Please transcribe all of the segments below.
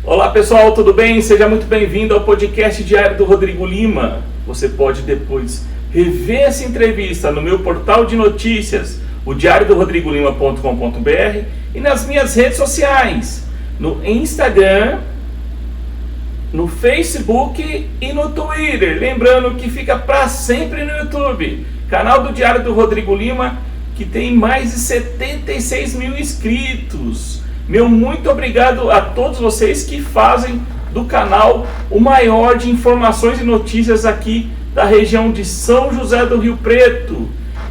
Olá pessoal, tudo bem? Seja muito bem-vindo ao podcast diário do Rodrigo Lima. Você pode depois rever essa entrevista no meu portal de notícias, o diariodorodrigolima.com.br, e nas minhas redes sociais, no Instagram, no Facebook e no Twitter. Lembrando que fica para sempre no YouTube, canal do Diário do Rodrigo Lima, que tem mais de 76 mil inscritos. Meu muito obrigado a todos vocês que fazem do canal o maior de informações e notícias aqui da região de São José do Rio Preto.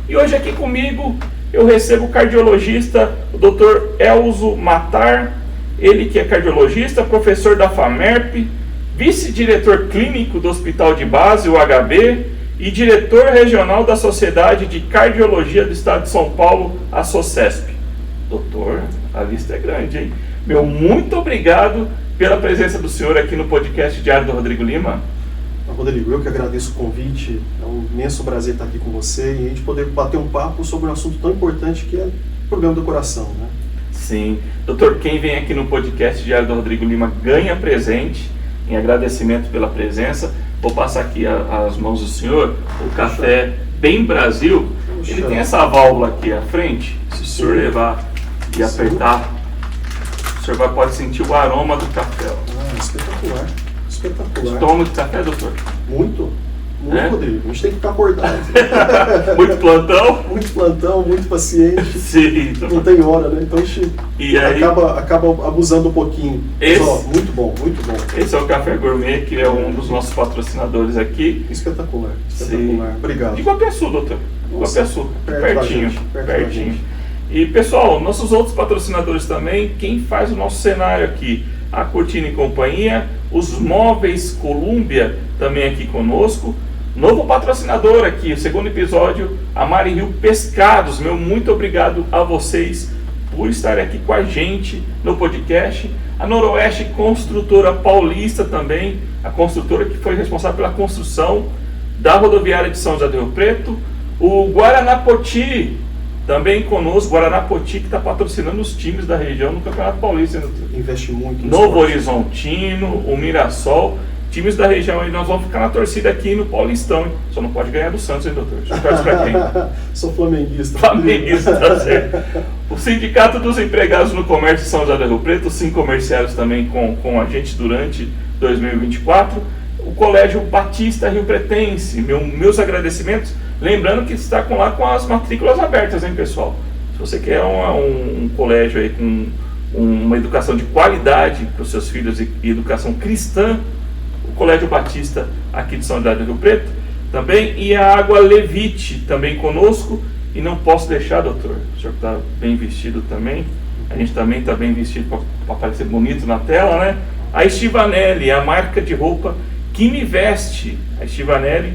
E hoje aqui comigo eu recebo o cardiologista, o Dr. Elzo Matar, ele que é cardiologista, professor da FAMERP, vice-diretor clínico do Hospital de Base, o HB, e diretor regional da Sociedade de Cardiologia do Estado de São Paulo, a SOCESP. Doutor, a lista é grande, hein? Meu muito obrigado pela presença do senhor aqui no podcast Diário do Rodrigo Lima. Rodrigo, eu que agradeço o convite, é um imenso prazer estar aqui com você e a gente poder bater um papo sobre um assunto tão importante que é o problema do coração, né? Sim. Doutor, quem vem aqui no podcast Diário do Rodrigo Lima ganha presente, em agradecimento pela presença. Vou passar aqui as mãos do senhor, o café Bem Brasil. Ele tem essa válvula aqui à frente, se o senhor levar e apertar, o senhor pode sentir o aroma do café. Espetacular, espetacular. Você toma muito café, doutor? Muito, Rodrigo. A gente tem que ficar acordado. Muito plantão? Muito plantão, muito paciente. Sim. Não tem hora, né? Então a gente acaba abusando um pouquinho. Mas, muito bom, muito bom. Esse é o Café Gourmet, que é um dos nossos patrocinadores aqui. Espetacular, espetacular. Sim. Obrigado. De Guapiaçu, doutor. Guapiaçu, pertinho. Pertinho. E pessoal, nossos outros patrocinadores também, quem faz o nosso cenário aqui, a Cortina e Companhia, os Móveis Colúmbia também aqui conosco, novo patrocinador aqui, o segundo episódio, a Mari Rio Pescados. Meu muito obrigado a vocês por estarem aqui com a gente no podcast. A Noroeste Construtora Paulista também, a construtora que foi responsável pela construção da rodoviária de São José do Rio Preto. O Guaranapoti também conosco, Guaranapoti, que está patrocinando os times da região no Campeonato Paulista. Investe muito no Novo Horizontino, o Mirassol, times da região aí, nós vamos ficar na torcida aqui no Paulistão, hein? Só não pode ganhar do Santos, hein, doutor? Você torce pra quem? Sou flamenguista. Flamenguista, tá certo. O Sindicato dos Empregados no Comércio de São José do Rio Preto, os Sincomerciários também com a gente durante 2024. O Colégio Batista Rio Pretense, meus agradecimentos. Lembrando que está lá com as matrículas abertas, hein, pessoal? Se você quer um colégio aí com uma educação de qualidade para os seus filhos e educação cristã, o Colégio Batista aqui de São José do Rio Preto também, e a Água Levite também conosco. E não posso deixar, doutor, o senhor está bem vestido também, a gente também está bem vestido para parecer bonito na tela, né? A Estivanelli, a marca de roupa que me veste, a Estivanelli,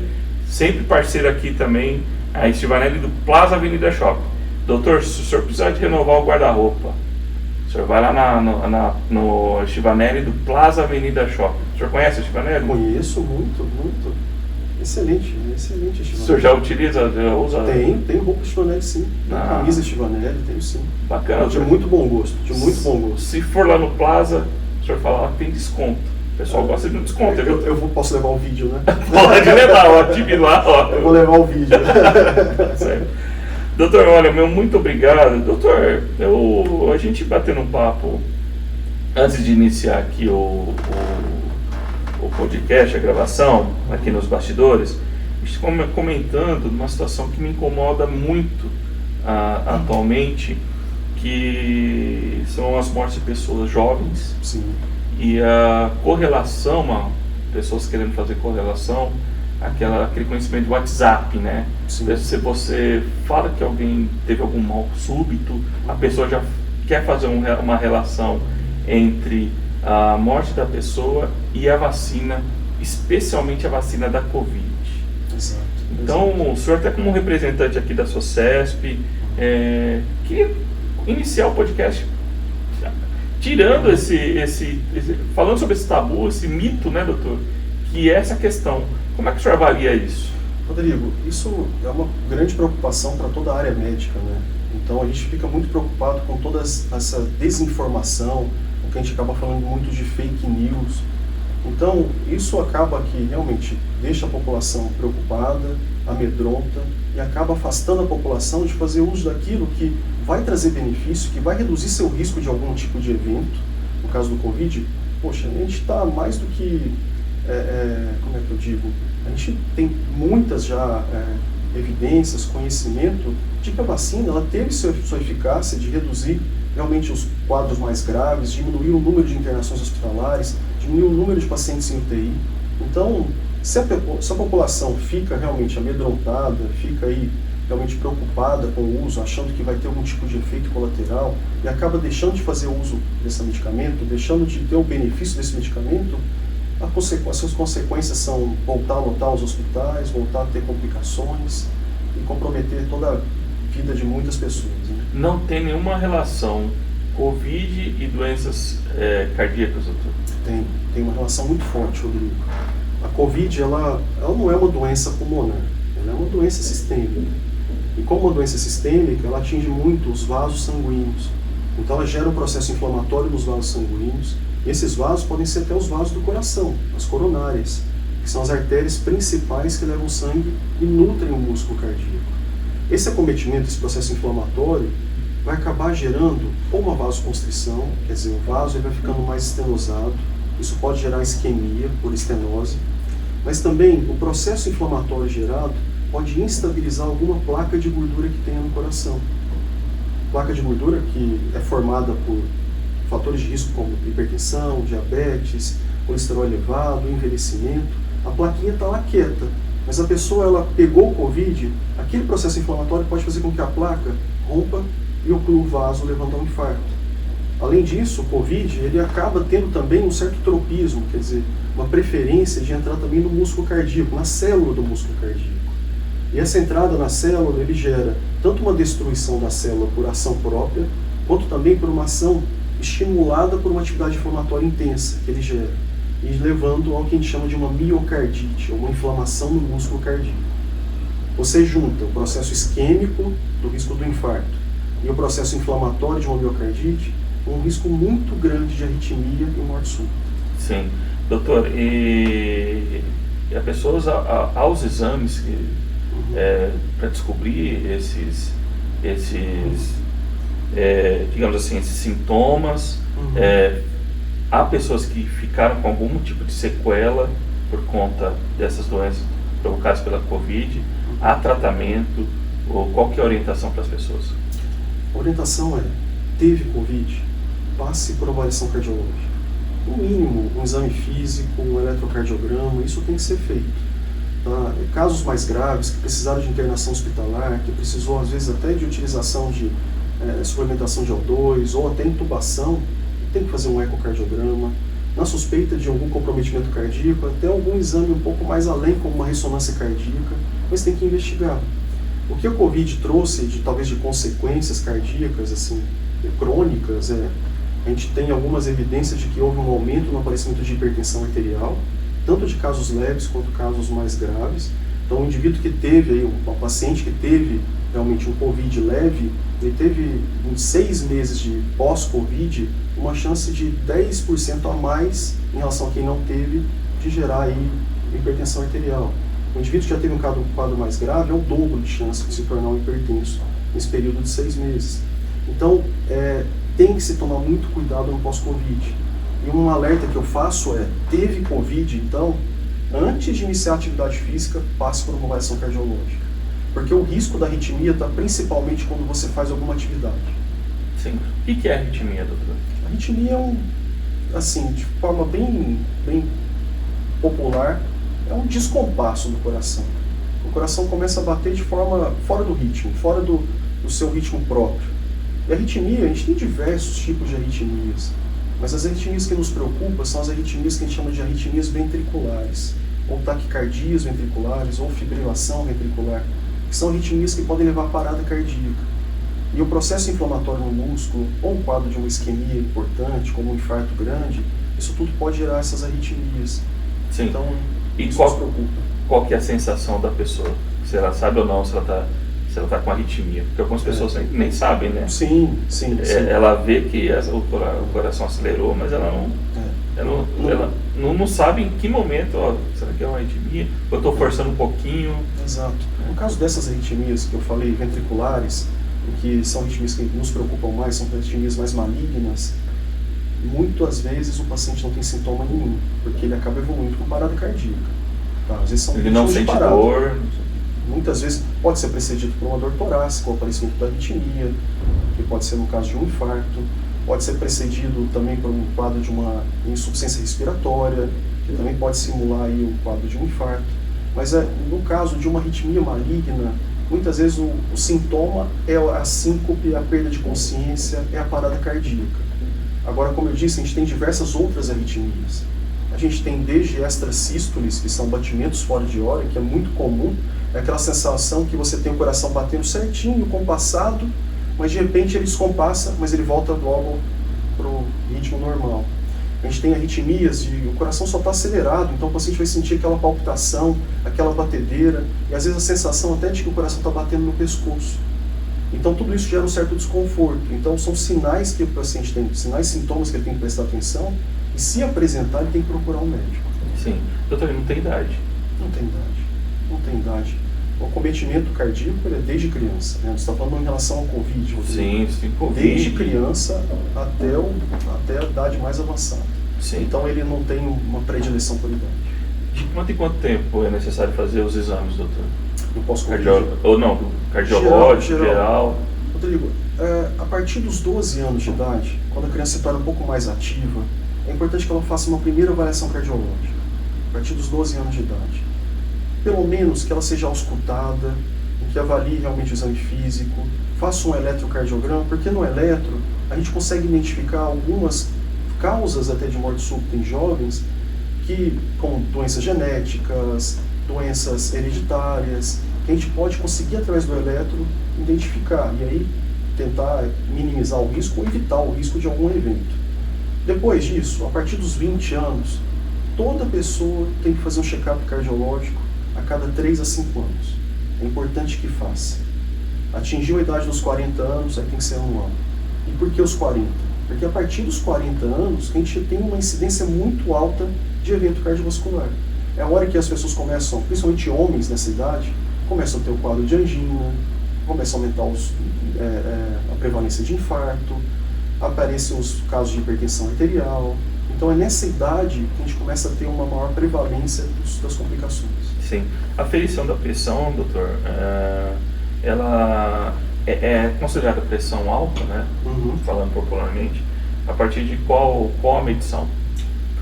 sempre parceira aqui também, a Estivanelli do Plaza Avenida Shopping. Doutor, se o senhor precisar de renovar o guarda-roupa, o senhor vai lá no Estivanelli do Plaza Avenida Shopping. O senhor conhece a Estivanelli? Conheço muito. Excelente Estivanelli. O senhor já utiliza, já usa? Tem roupa Estivanelli, sim. Tem camisa Estivanelli, tenho sim. Bacana. De muito bom gosto, Se for lá no Plaza, o senhor fala lá que tem desconto. O pessoal gosta de um desconto. Posso levar o vídeo, né? Pode levar, ó, time lá, ó. Eu vou levar o vídeo. Certo. Doutor, olha, meu muito obrigado. Doutor, a gente batendo um papo antes de iniciar aqui o podcast, a gravação, aqui nos bastidores, a gente comentando uma situação que me incomoda muito atualmente, que são as mortes de pessoas jovens. Sim. E a correlação, pessoas querendo fazer correlação, aquele conhecimento do WhatsApp, né? Sim. Se você fala que alguém teve algum mal súbito, a pessoa já quer fazer uma relação entre a morte da pessoa e a vacina, especialmente a vacina da Covid. Exato. Então, o senhor até como representante aqui da SOCESP, queria iniciar o podcast tirando falando sobre esse tabu, esse mito, né, doutor, que é essa questão. Como é que o senhor avalia isso? Rodrigo, isso é uma grande preocupação para toda a área médica, né? Então a gente fica muito preocupado com toda essa desinformação, o que a gente acaba falando muito de fake news. Então isso acaba que realmente deixa a população preocupada, amedronta e acaba afastando a população de fazer uso daquilo que vai trazer benefício, que vai reduzir seu risco de algum tipo de evento. No caso do Covid, poxa, a gente está mais do que, como é que eu digo, a gente tem muitas já evidências, conhecimento de que a vacina ela teve sua eficácia de reduzir realmente os quadros mais graves, diminuir o número de internações hospitalares, diminuir o número de pacientes em UTI. Então, se a população fica realmente amedrontada, fica aí realmente preocupada com o uso, achando que vai ter algum tipo de efeito colateral e acaba deixando de fazer uso desse medicamento, deixando de ter o benefício desse medicamento, as suas consequências são voltar a lotar os hospitais, voltar a ter complicações e comprometer toda a vida de muitas pessoas. Né? Não tem nenhuma relação Covid e doenças cardíacas, doutor? Tem uma relação muito forte, Rodrigo. A Covid, ela não é uma doença pulmonar, ela é uma doença sistêmica. E como uma doença sistêmica, ela atinge muito os vasos sanguíneos. Então ela gera um processo inflamatório nos vasos sanguíneos. E esses vasos podem ser até os vasos do coração, as coronárias, que são as artérias principais que levam sangue e nutrem o músculo cardíaco. Esse acometimento, esse processo inflamatório, vai acabar gerando ou uma vasoconstrição, quer dizer, o vaso ele vai ficando mais estenosado, isso pode gerar isquemia por estenose, mas também o processo inflamatório gerado pode instabilizar alguma placa de gordura que tenha no coração. Placa de gordura que é formada por fatores de risco como hipertensão, diabetes, colesterol elevado, envelhecimento. A plaquinha está lá quieta, mas a pessoa ela pegou o Covid, aquele processo inflamatório pode fazer com que a placa rompa e oclua o vaso, levando a um infarto. Além disso, o Covid ele acaba tendo também um certo tropismo, quer dizer, uma preferência de entrar também no músculo cardíaco, na célula do músculo cardíaco. E essa entrada na célula ele gera tanto uma destruição da célula por ação própria, quanto também por uma ação estimulada por uma atividade inflamatória intensa que ele gera, e levando ao que a gente chama de uma miocardite, ou uma inflamação no músculo cardíaco. Você junta o processo isquêmico do risco do infarto e o processo inflamatório de uma miocardite, um risco muito grande de arritmia e morte súbita. Sim. Doutor, e a pessoas aos exames para descobrir digamos assim, esses sintomas, há pessoas que ficaram com algum tipo de sequela por conta dessas doenças provocadas pela Covid, há tratamento, ou qual que é a orientação para as pessoas? A orientação é, teve Covid, passe por avaliação cardiológica. No mínimo, um exame físico, um eletrocardiograma, isso tem que ser feito. Tá? Casos mais graves, que precisaram de internação hospitalar, que precisou às vezes até de utilização de suplementação de O2 ou até intubação, tem que fazer um ecocardiograma. Na suspeita de algum comprometimento cardíaco, até algum exame um pouco mais além, como uma ressonância cardíaca, mas tem que investigar. O que a Covid trouxe, talvez de consequências cardíacas assim, crônicas, a gente tem algumas evidências de que houve um aumento no aparecimento de hipertensão arterial, tanto de casos leves quanto casos mais graves. Então, um indivíduo que teve, um paciente que teve realmente um Covid leve, ele teve em 6 meses de pós-Covid uma chance de 10% a mais em relação a quem não teve de gerar aí hipertensão arterial. O indivíduo que já teve um quadro mais grave é o dobro de chance de se tornar um hipertenso nesse período de 6 meses. Então, tem que se tomar muito cuidado no pós-Covid. E um alerta que eu faço teve Covid, então, antes de iniciar a atividade física, passe por uma avaliação cardiológica. Porque o risco da arritmia está principalmente quando você faz alguma atividade. Sim. O que é arritmia, doutor? A arritmia de forma bem popular, é um descompasso do coração. O coração começa a bater de forma fora do ritmo, fora do seu ritmo próprio. E a arritmia, a gente tem diversos tipos de arritmias, mas as arritmias que nos preocupam são as arritmias que a gente chama de arritmias ventriculares, ou taquicardias ventriculares, ou fibrilação ventricular, que são arritmias que podem levar à parada cardíaca. E o processo inflamatório no músculo, ou um quadro de uma isquemia importante, como um infarto grande, isso tudo pode gerar essas arritmias. Sim. Então, E isso nos preocupa. qual que é a sensação da pessoa? Se ela sabe ou não se ela está com arritmia? Porque algumas pessoas nem sabem, né? Sim. Ela vê que o coração acelerou, mas ela não sabe em que momento, ó, será que é uma arritmia? Eu estou forçando um pouquinho. Exato. No caso dessas arritmias que eu falei, ventriculares, que são arritmias que nos preocupam mais, são arritmias mais malignas, muitas vezes o paciente não tem sintoma nenhum, porque ele acaba evoluindo com parada cardíaca. Tá? Às vezes são Ele não sente parada. dor. Muitas vezes pode ser precedido por uma dor torácica, o aparecimento da arritmia, que pode ser no caso de um infarto, pode ser precedido também por um quadro de uma insuficiência respiratória, que também pode simular aí o quadro de um infarto. Mas no caso de uma arritmia maligna, muitas vezes o sintoma é a síncope, a perda de consciência, é a parada cardíaca. Agora, como eu disse, a gente tem diversas outras arritmias. A gente tem desde extrasístoles, que são batimentos fora de hora, que é muito comum, é aquela sensação que você tem o coração batendo certinho, compassado, mas de repente ele descompassa, mas ele volta logo para o ritmo normal. A gente tem arritmias de o coração só está acelerado, então o paciente vai sentir aquela palpitação, aquela batedeira, e às vezes a sensação até de que o coração está batendo no pescoço. Então tudo isso gera um certo desconforto. Então são sinais que o paciente tem, sinais, sintomas que ele tem que prestar atenção, e se apresentar ele tem que procurar um médico. Sim. Doutor, ele não tem idade. Não tem idade. O acometimento cardíaco ele é desde criança, né? Você está falando em relação ao Covid. Sim, Covid. Desde criança até a idade mais avançada. Sim. Então ele não tem uma predileção por idade. De quanto em quanto tempo é necessário fazer os exames, doutor? No pós-Covid? Ou não, cardiológico, geral. Rodrigo, a partir dos 12 anos de idade, quando a criança se torna um pouco mais ativa, é importante que ela faça uma primeira avaliação cardiológica. A partir dos 12 anos de idade. Pelo menos que ela seja auscultada, que avalie realmente o exame físico, faça um eletrocardiograma, porque no eletro a gente consegue identificar algumas causas até de morte súbita em jovens, que, como doenças genéticas, doenças hereditárias, que a gente pode conseguir através do eletro identificar e aí tentar minimizar o risco ou evitar o risco de algum evento. Depois disso, a partir dos 20 anos, toda pessoa tem que fazer um check-up cardiológico a cada 3 a 5 anos. É importante que faça. Atingiu a idade dos 40 anos, aí tem que ser anual. E por que os 40? Porque a partir dos 40 anos, a gente tem uma incidência muito alta de evento cardiovascular. É a hora que as pessoas começam, principalmente homens nessa idade, começam a ter o quadro de angina, começam a aumentar a prevalência de infarto, aparecem os casos de hipertensão arterial. Então é nessa idade que a gente começa a ter uma maior prevalência das complicações. Sim. A ferição da pressão, doutor, ela é considerada pressão alta, né? Uhum. Falando popularmente. A partir de qual a medição?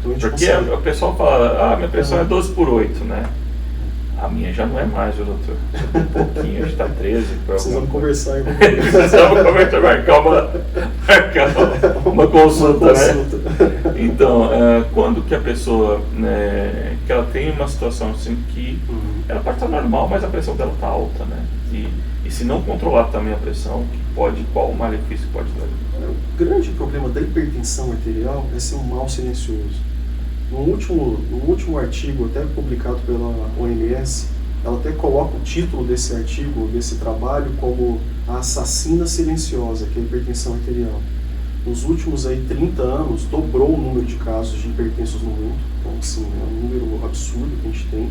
Então, porque o pessoal fala, minha pressão é 12/8, né? A minha já não é mais, viu, doutor? Já tem um pouquinho, já está 13. Precisamos conversar, irmão. Precisamos conversar, marcar uma consulta, né? Então, quando que a pessoa, né, que ela tem uma situação assim que ela pode estar normal, mas a pressão dela está alta, né? E se não controlar também a pressão, qual o malefício pode dar? O grande problema da hipertensão arterial é ser um mal silencioso. No último artigo, até publicado pela OMS, ela até coloca o título desse artigo, desse trabalho, como a assassina silenciosa, que é a hipertensão arterial. Nos últimos 30 anos, dobrou o número de casos de hipertensos no mundo. Então, assim, é um número absurdo que a gente tem.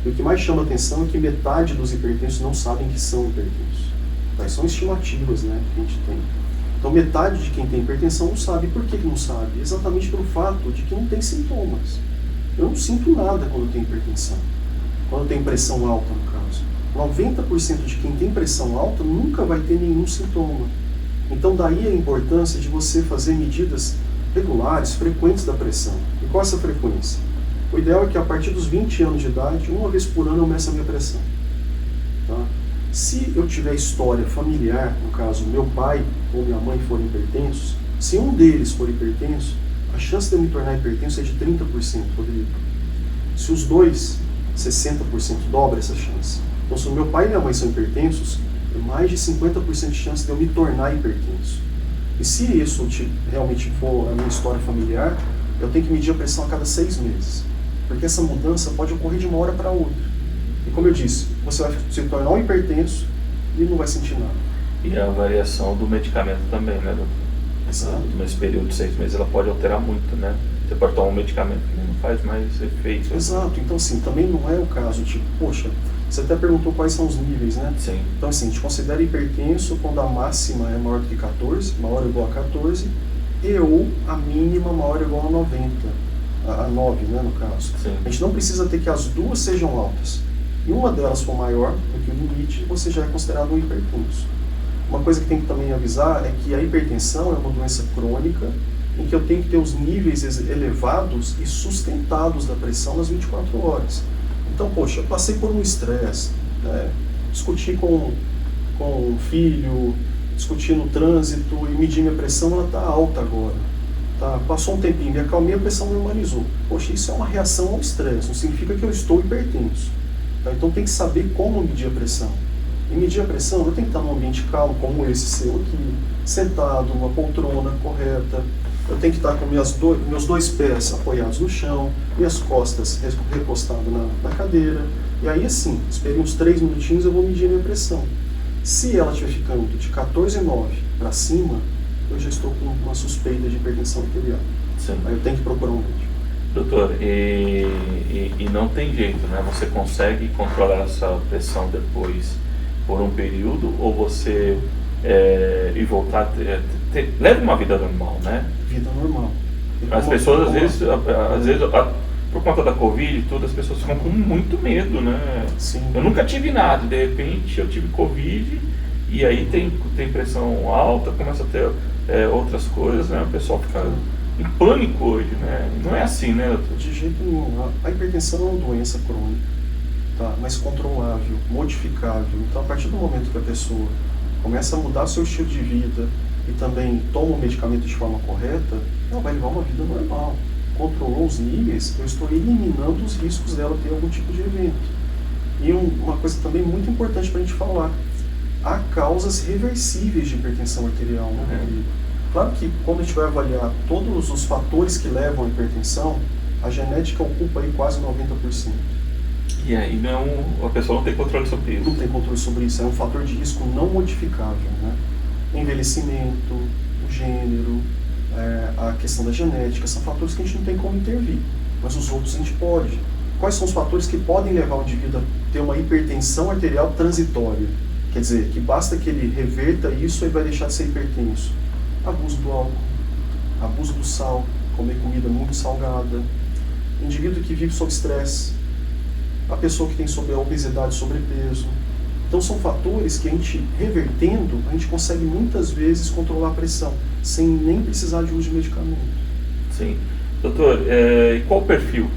E o que mais chama a atenção é que metade dos hipertensos não sabem que são hipertensos. Tá? São estimativas, né, que a gente tem. Então, metade de quem tem hipertensão não sabe. Por que não sabe? Exatamente pelo fato de que não tem sintomas. Eu não sinto nada quando eu tenho hipertensão. Quando eu tenho pressão alta, no caso. 90% de quem tem pressão alta nunca vai ter nenhum sintoma. Então, daí a importância de você fazer medidas regulares, frequentes da pressão. E qual é essa frequência? O ideal é que a partir dos 20 anos de idade, uma vez por ano eu meça a minha pressão. Tá? Se eu tiver história familiar, no caso, meu pai ou minha mãe forem hipertensos, se um deles for hipertenso, a chance de eu me tornar hipertenso é de 30%, Rodrigo. Se os dois, 60%, dobra essa chance. Então, se o meu pai e minha mãe são hipertensos, mais de 50% de chance de eu me tornar hipertenso. E se isso realmente for a minha história familiar, eu tenho que medir a pressão a cada 6 meses. Porque essa mudança pode ocorrer de uma hora para outra. E como eu disse, você vai se tornar um hipertenso e não vai sentir nada. E a variação do medicamento também, né, doutor? Exato. Nesse período de 6 meses ela pode alterar muito, né? Você pode tomar um medicamento que não faz mais efeito. Exato. Então, assim, também não é o caso, poxa, você até perguntou quais são os níveis, né? Sim. Então, assim, a gente considera hipertenso quando a máxima é maior do que 14, maior ou igual a 14, e ou a mínima maior ou igual a 90, a 9, né, no caso. Sim. A gente não precisa ter que as duas sejam altas. E uma delas for maior do que o limite, você já é considerado um hipertenso. Uma coisa que tem que também avisar é que a hipertensão é uma doença crônica em que eu tenho que ter os níveis elevados e sustentados da pressão nas 24 horas. Então, poxa, eu passei por um estresse, né? Discuti com um filho, discuti no trânsito e medi minha pressão, ela está alta agora. Tá? Passou um tempinho, me acalmei, a pressão normalizou. Poxa, isso é uma reação ao estresse, não significa que eu estou hipertenso. Tá? Então tem que saber como medir a pressão. E medir a pressão, eu tenho que estar num ambiente calmo, como esse seu aqui, sentado, numa poltrona correta. Eu tenho que estar com meus dois pés apoiados no chão, minhas costas recostadas na cadeira. E aí, assim, esperei uns 3 minutinhos, eu vou medir a minha pressão. Se ela estiver ficando de 14,9 para cima, eu já estou com uma suspeita de hipertensão arterial. Sim. Aí eu tenho que procurar um médico. Doutor, e não tem jeito, né? Você consegue controlar essa pressão depois por um período, ou você e voltar a leva uma vida normal, né? Vida normal. As pessoas, às vezes, por conta da Covid e tudo, as pessoas ficam com muito medo, né? Sim. Eu nunca tive nada, de repente eu tive Covid e aí tem pressão alta, começa a ter outras coisas, né? O pessoal fica em pânico hoje, né? Não é assim, né, doutor? De jeito nenhum. A hipertensão é uma doença crônica, tá? Mas controlável, modificável. Então, a partir do momento que a pessoa começa a mudar seu estilo de vida e também toma o medicamento de forma correta, ela vai levar uma vida normal. Controlou os níveis, eu estou eliminando os riscos dela ter algum tipo de evento. E uma coisa também muito importante para a gente falar, há causas reversíveis de hipertensão arterial, né, Rodrigo? Claro que quando a gente vai avaliar todos os fatores que levam à hipertensão, a genética ocupa aí quase 90%. E aí a pessoa não tem controle sobre isso. Não tem controle sobre isso, é um fator de risco não modificável, né? Envelhecimento, o gênero, a questão da genética, são fatores que a gente não tem como intervir, mas os outros a gente pode. Quais são os fatores que podem levar o indivíduo a ter uma hipertensão arterial transitória? Quer dizer, que basta que ele reverta isso e vai deixar de ser hipertenso. Abuso do álcool, abuso do sal, comer comida muito salgada, indivíduo que vive sob estresse, a pessoa que tem obesidade, sobrepeso. Então são fatores que a gente, revertendo, a gente consegue muitas vezes controlar a pressão, sem nem precisar de uso de medicamento. Sim. Doutor, e qual o perfil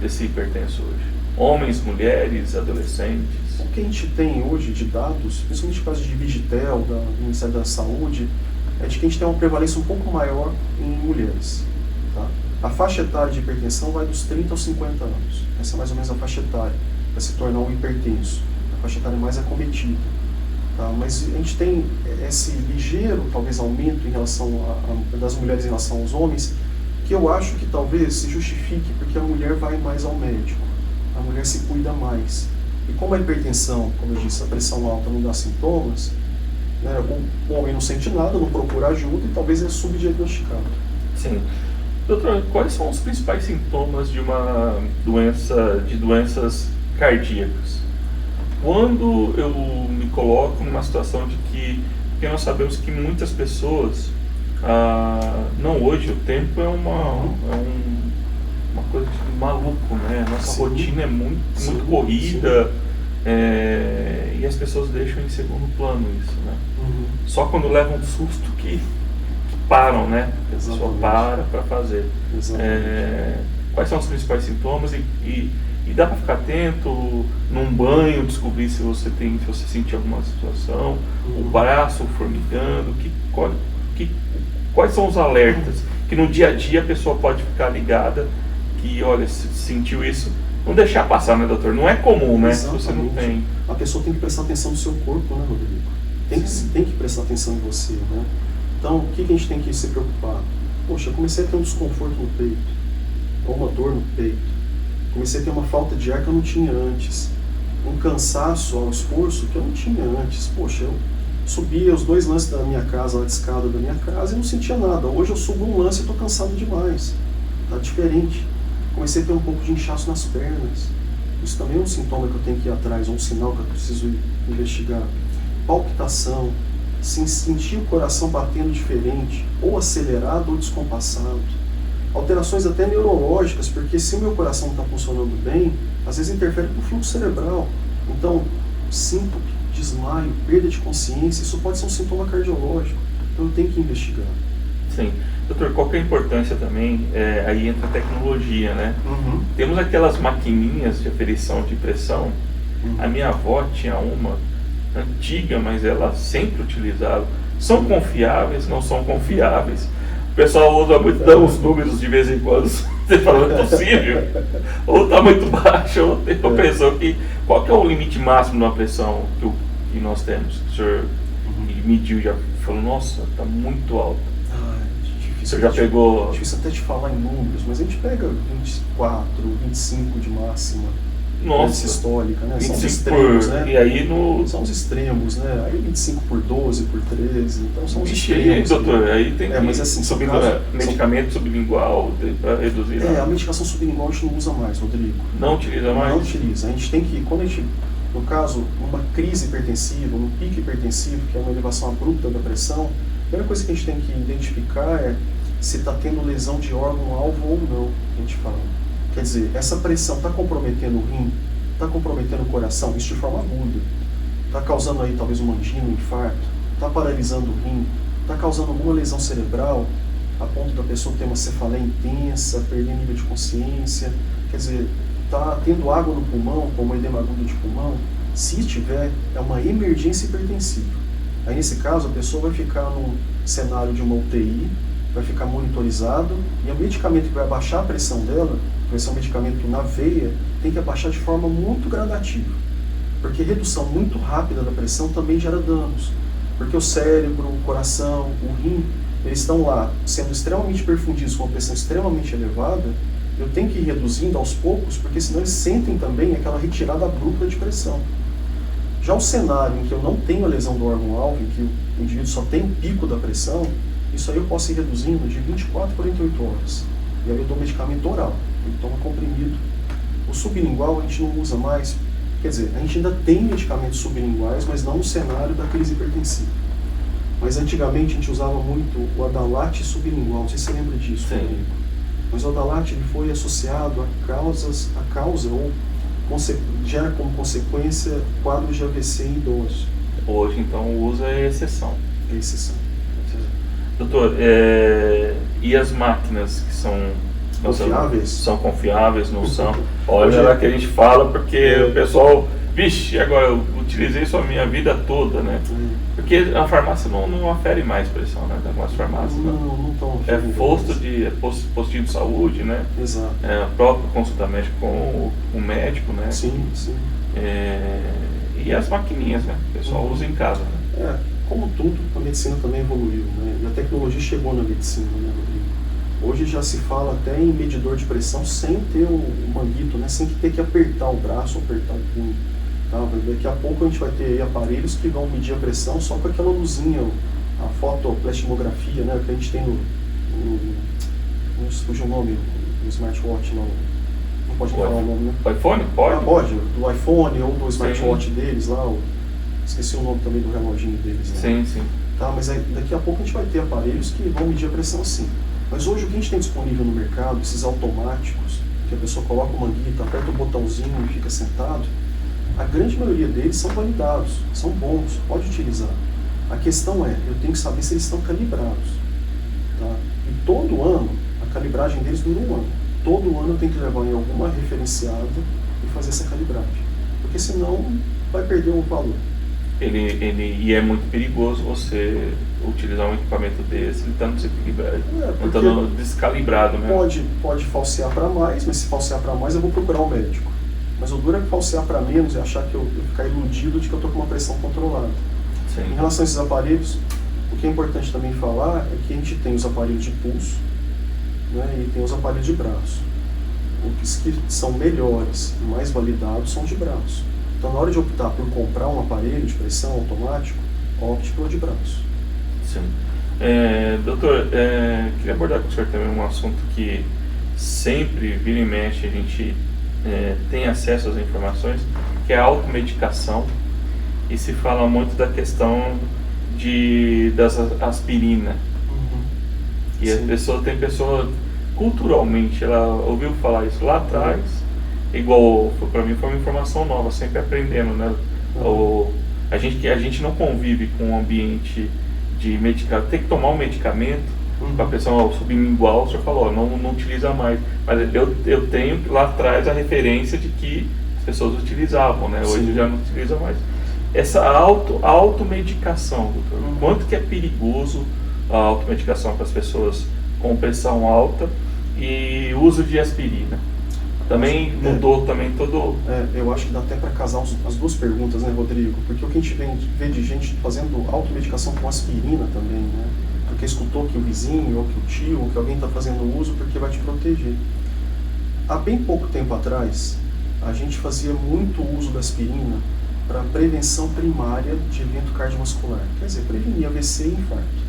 desse hipertenso hoje? Homens, mulheres, adolescentes? O que a gente tem hoje de dados, principalmente no caso de Vigitel, do Ministério da Saúde, é de que a gente tem uma prevalência um pouco maior em mulheres. Tá? A faixa etária de hipertensão vai dos 30 aos 50 anos. Essa é mais ou menos a faixa etária para se tornar um hipertenso. A faixa etária mais acometida. Tá? Mas a gente tem esse ligeiro, talvez, aumento em relação das mulheres em relação aos homens, que eu acho que talvez se justifique porque a mulher vai mais ao médico. A mulher se cuida mais. E como a hipertensão, como eu disse, a pressão alta não dá sintomas, né, o homem não sente nada, não procura ajuda e talvez é subdiagnosticado. Sim. Doutor, quais são os principais sintomas de uma doenças cardíacas? Quando eu me coloco numa situação de que, porque nós sabemos que muitas pessoas, não hoje, o tempo é uma coisa de maluco, né? Nossa Sim. rotina é muito Sim. corrida, e as pessoas deixam em segundo plano isso, né? Uhum. Só quando levam um susto que param, né? A pessoa Exatamente. para fazer. Exatamente. Quais são os principais sintomas e dá para ficar atento num banho, descobrir se você sentir alguma situação, o braço formigando, quais são os alertas que no dia a dia a pessoa pode ficar ligada, que olha, se sentiu isso, não deixar passar, né, doutor? Não é comum, né? Se você não tem. A pessoa tem que prestar atenção no seu corpo, né, Rodrigo? tem que prestar atenção em você, né? Então, o que a gente tem que se preocupar? Poxa, eu comecei a ter um desconforto no peito, ou uma dor no peito, comecei a ter uma falta de ar que eu não tinha antes, um cansaço ao esforço que eu não tinha antes. Poxa, eu subia os 2 lances da minha casa, lá de escada da minha casa, e não sentia nada. Hoje eu subo um lance e estou cansado demais. Tá diferente. Comecei a ter um pouco de inchaço nas pernas. Isso também é um sintoma que eu tenho que ir atrás, um sinal que eu preciso investigar. Palpitação, sentir o coração batendo diferente, ou acelerado ou descompassado. Alterações até neurológicas, porque se o meu coração está funcionando bem, às vezes interfere com o fluxo cerebral. Então, síncope, desmaio, perda de consciência, isso pode ser um sintoma cardiológico. Então eu tenho que investigar. Sim. Doutor, qual que é a importância também? Aí entra a tecnologia, né? Uhum. Temos aquelas maquininhas de aferição de pressão. A minha avó tinha uma antiga, mas ela sempre utilizava. São confiáveis, não são confiáveis. O pessoal usa muito, dá os números de vez em quando, você fala, não é possível. Ou está muito baixo, ou tem uma pressão que... Qual que é o limite máximo da pressão que nós temos? O senhor mediu, já falou, nossa, está muito alta. O senhor já pegou... É difícil até te falar em números, mas a gente pega 24, 25 de máxima. Nossa, sistólica, né? São os 25 extremos, né? E aí no... São os extremos, né? Aí 25 por 12, por 13, então são os extremos. Aí, doutor, aí tem que... mas assim, medicamento sublingual para reduzir. A medicação sublingual a gente não usa mais, Rodrigo. Não utiliza mais? Não utiliza. A gente tem que, quando a gente, no caso, numa crise hipertensiva, num pico hipertensivo, que é uma elevação abrupta da pressão, a primeira coisa que a gente tem que identificar é se está tendo lesão de órgão-alvo ou não, a gente fala. Quer dizer, essa pressão está comprometendo o rim, está comprometendo o coração, isso de forma aguda. Está causando aí talvez uma angina, um infarto, está paralisando o rim, está causando alguma lesão cerebral, a ponto da pessoa ter uma cefaleia intensa, perder nível de consciência, quer dizer, está tendo água no pulmão, como edema agudo de pulmão. Se tiver, é uma emergência hipertensiva. Aí nesse caso a pessoa vai ficar num cenário de uma UTI, vai ficar monitorizado, e o medicamento que vai abaixar a pressão dela, vai ser um medicamento na veia, tem que abaixar de forma muito gradativa. Porque redução muito rápida da pressão também gera danos. Porque o cérebro, o coração, o rim, eles estão lá sendo extremamente perfundidos com uma pressão extremamente elevada. Eu tenho que ir reduzindo aos poucos, porque senão eles sentem também aquela retirada abrupta de pressão. Já o cenário em que eu não tenho a lesão do órgão-alvo, em que o indivíduo só tem o pico da pressão, isso aí eu posso ir reduzindo de 24 a 48 horas. E aí eu dou medicamento oral, ele toma comprimido. O sublingual a gente não usa mais, quer dizer, a gente ainda tem medicamentos sublinguais, mas não no cenário da crise hipertensiva. Mas antigamente a gente usava muito o Adalat sublingual, não sei se você lembra disso, Rodrigo. Mas o Adalat ele foi associado a causa ou gera como consequência quadros de AVC em idosos. Hoje então o uso é exceção. É exceção. Doutor, e as máquinas que são confiáveis? São confiáveis, não são? Olha lá que a gente fala, porque o pessoal, vixe, agora eu utilizei isso a minha vida toda, né? Porque a farmácia não afere mais pressão, né? Algumas farmácias. Não estão. Postinho de saúde, né? Exato. A própria consulta médica com o médico, né? Sim. E as maquininhas, né? O pessoal usa em casa, né? Como tudo, a medicina também evoluiu, né? E a tecnologia chegou na medicina, né, Rodrigo? Hoje já se fala até em medidor de pressão sem ter o manguito, né? Sem ter que apertar o braço, apertar o punho. Tá? Daqui a pouco a gente vai ter aí aparelhos que vão medir a pressão só com aquela luzinha, a fotoplastimografia, né? Que a gente tem não fugiu o nome, no smartwatch, não pode falar o nome, né? O iPhone? Pode? Pode, do iPhone ou do smartwatch deles lá, esqueci o nome também do reloginho deles. Né? Sim. Tá, mas daqui a pouco a gente vai ter aparelhos que vão medir a pressão sim. Mas hoje o que a gente tem disponível no mercado, esses automáticos, que a pessoa coloca o manguito, aperta o botãozinho e fica sentado, a grande maioria deles são validados, são bons, pode utilizar. A questão é, eu tenho que saber se eles estão calibrados. Tá? E todo ano, a calibragem deles dura um ano. Todo ano eu tenho que levar em alguma referenciada e fazer essa calibragem. Porque senão vai perder o valor. E é muito perigoso você utilizar um equipamento desse, ele estando desequilibrado, estando descalibrado, né? Pode falsear para mais, mas se falsear para mais eu vou procurar um médico. Mas o duro é falsear para menos e achar que eu ficar iludido de que eu estou com uma pressão controlada. Em relação a esses aparelhos, o que é importante também falar é que a gente tem os aparelhos de pulso, né, e tem os aparelhos de braço. Os que são melhores e mais validados são de braço. Então, na hora de optar por comprar um aparelho de pressão automático, opte pelo de braço. Sim. Doutor, queria abordar com o senhor também um assunto que sempre, vira e mexe, a gente tem acesso às informações, que é a automedicação, e se fala muito da questão das aspirina. E a pessoa, tem pessoa, culturalmente, ela ouviu falar isso lá atrás, igual, para mim foi uma informação nova, sempre aprendendo, né? A gente não convive com um ambiente de medicamento, tem que tomar um medicamento, para a pessoa sublingual, o senhor falou, não utiliza mais, mas eu tenho lá atrás a referência de que as pessoas utilizavam, né? Hoje já não utilizam mais. Essa automedicação, doutor, quanto que é perigoso a automedicação para as pessoas com pressão alta e uso de aspirina? Também mudou também todo... eu acho que dá até para casar as duas perguntas, né, Rodrigo? Porque o que a gente vê de gente fazendo automedicação com aspirina também, né? Porque escutou que o vizinho, ou que o tio, ou que alguém está fazendo uso porque vai te proteger. Há bem pouco tempo atrás, a gente fazia muito uso da aspirina para prevenção primária de evento cardiovascular. Quer dizer, prevenir AVC e infarto.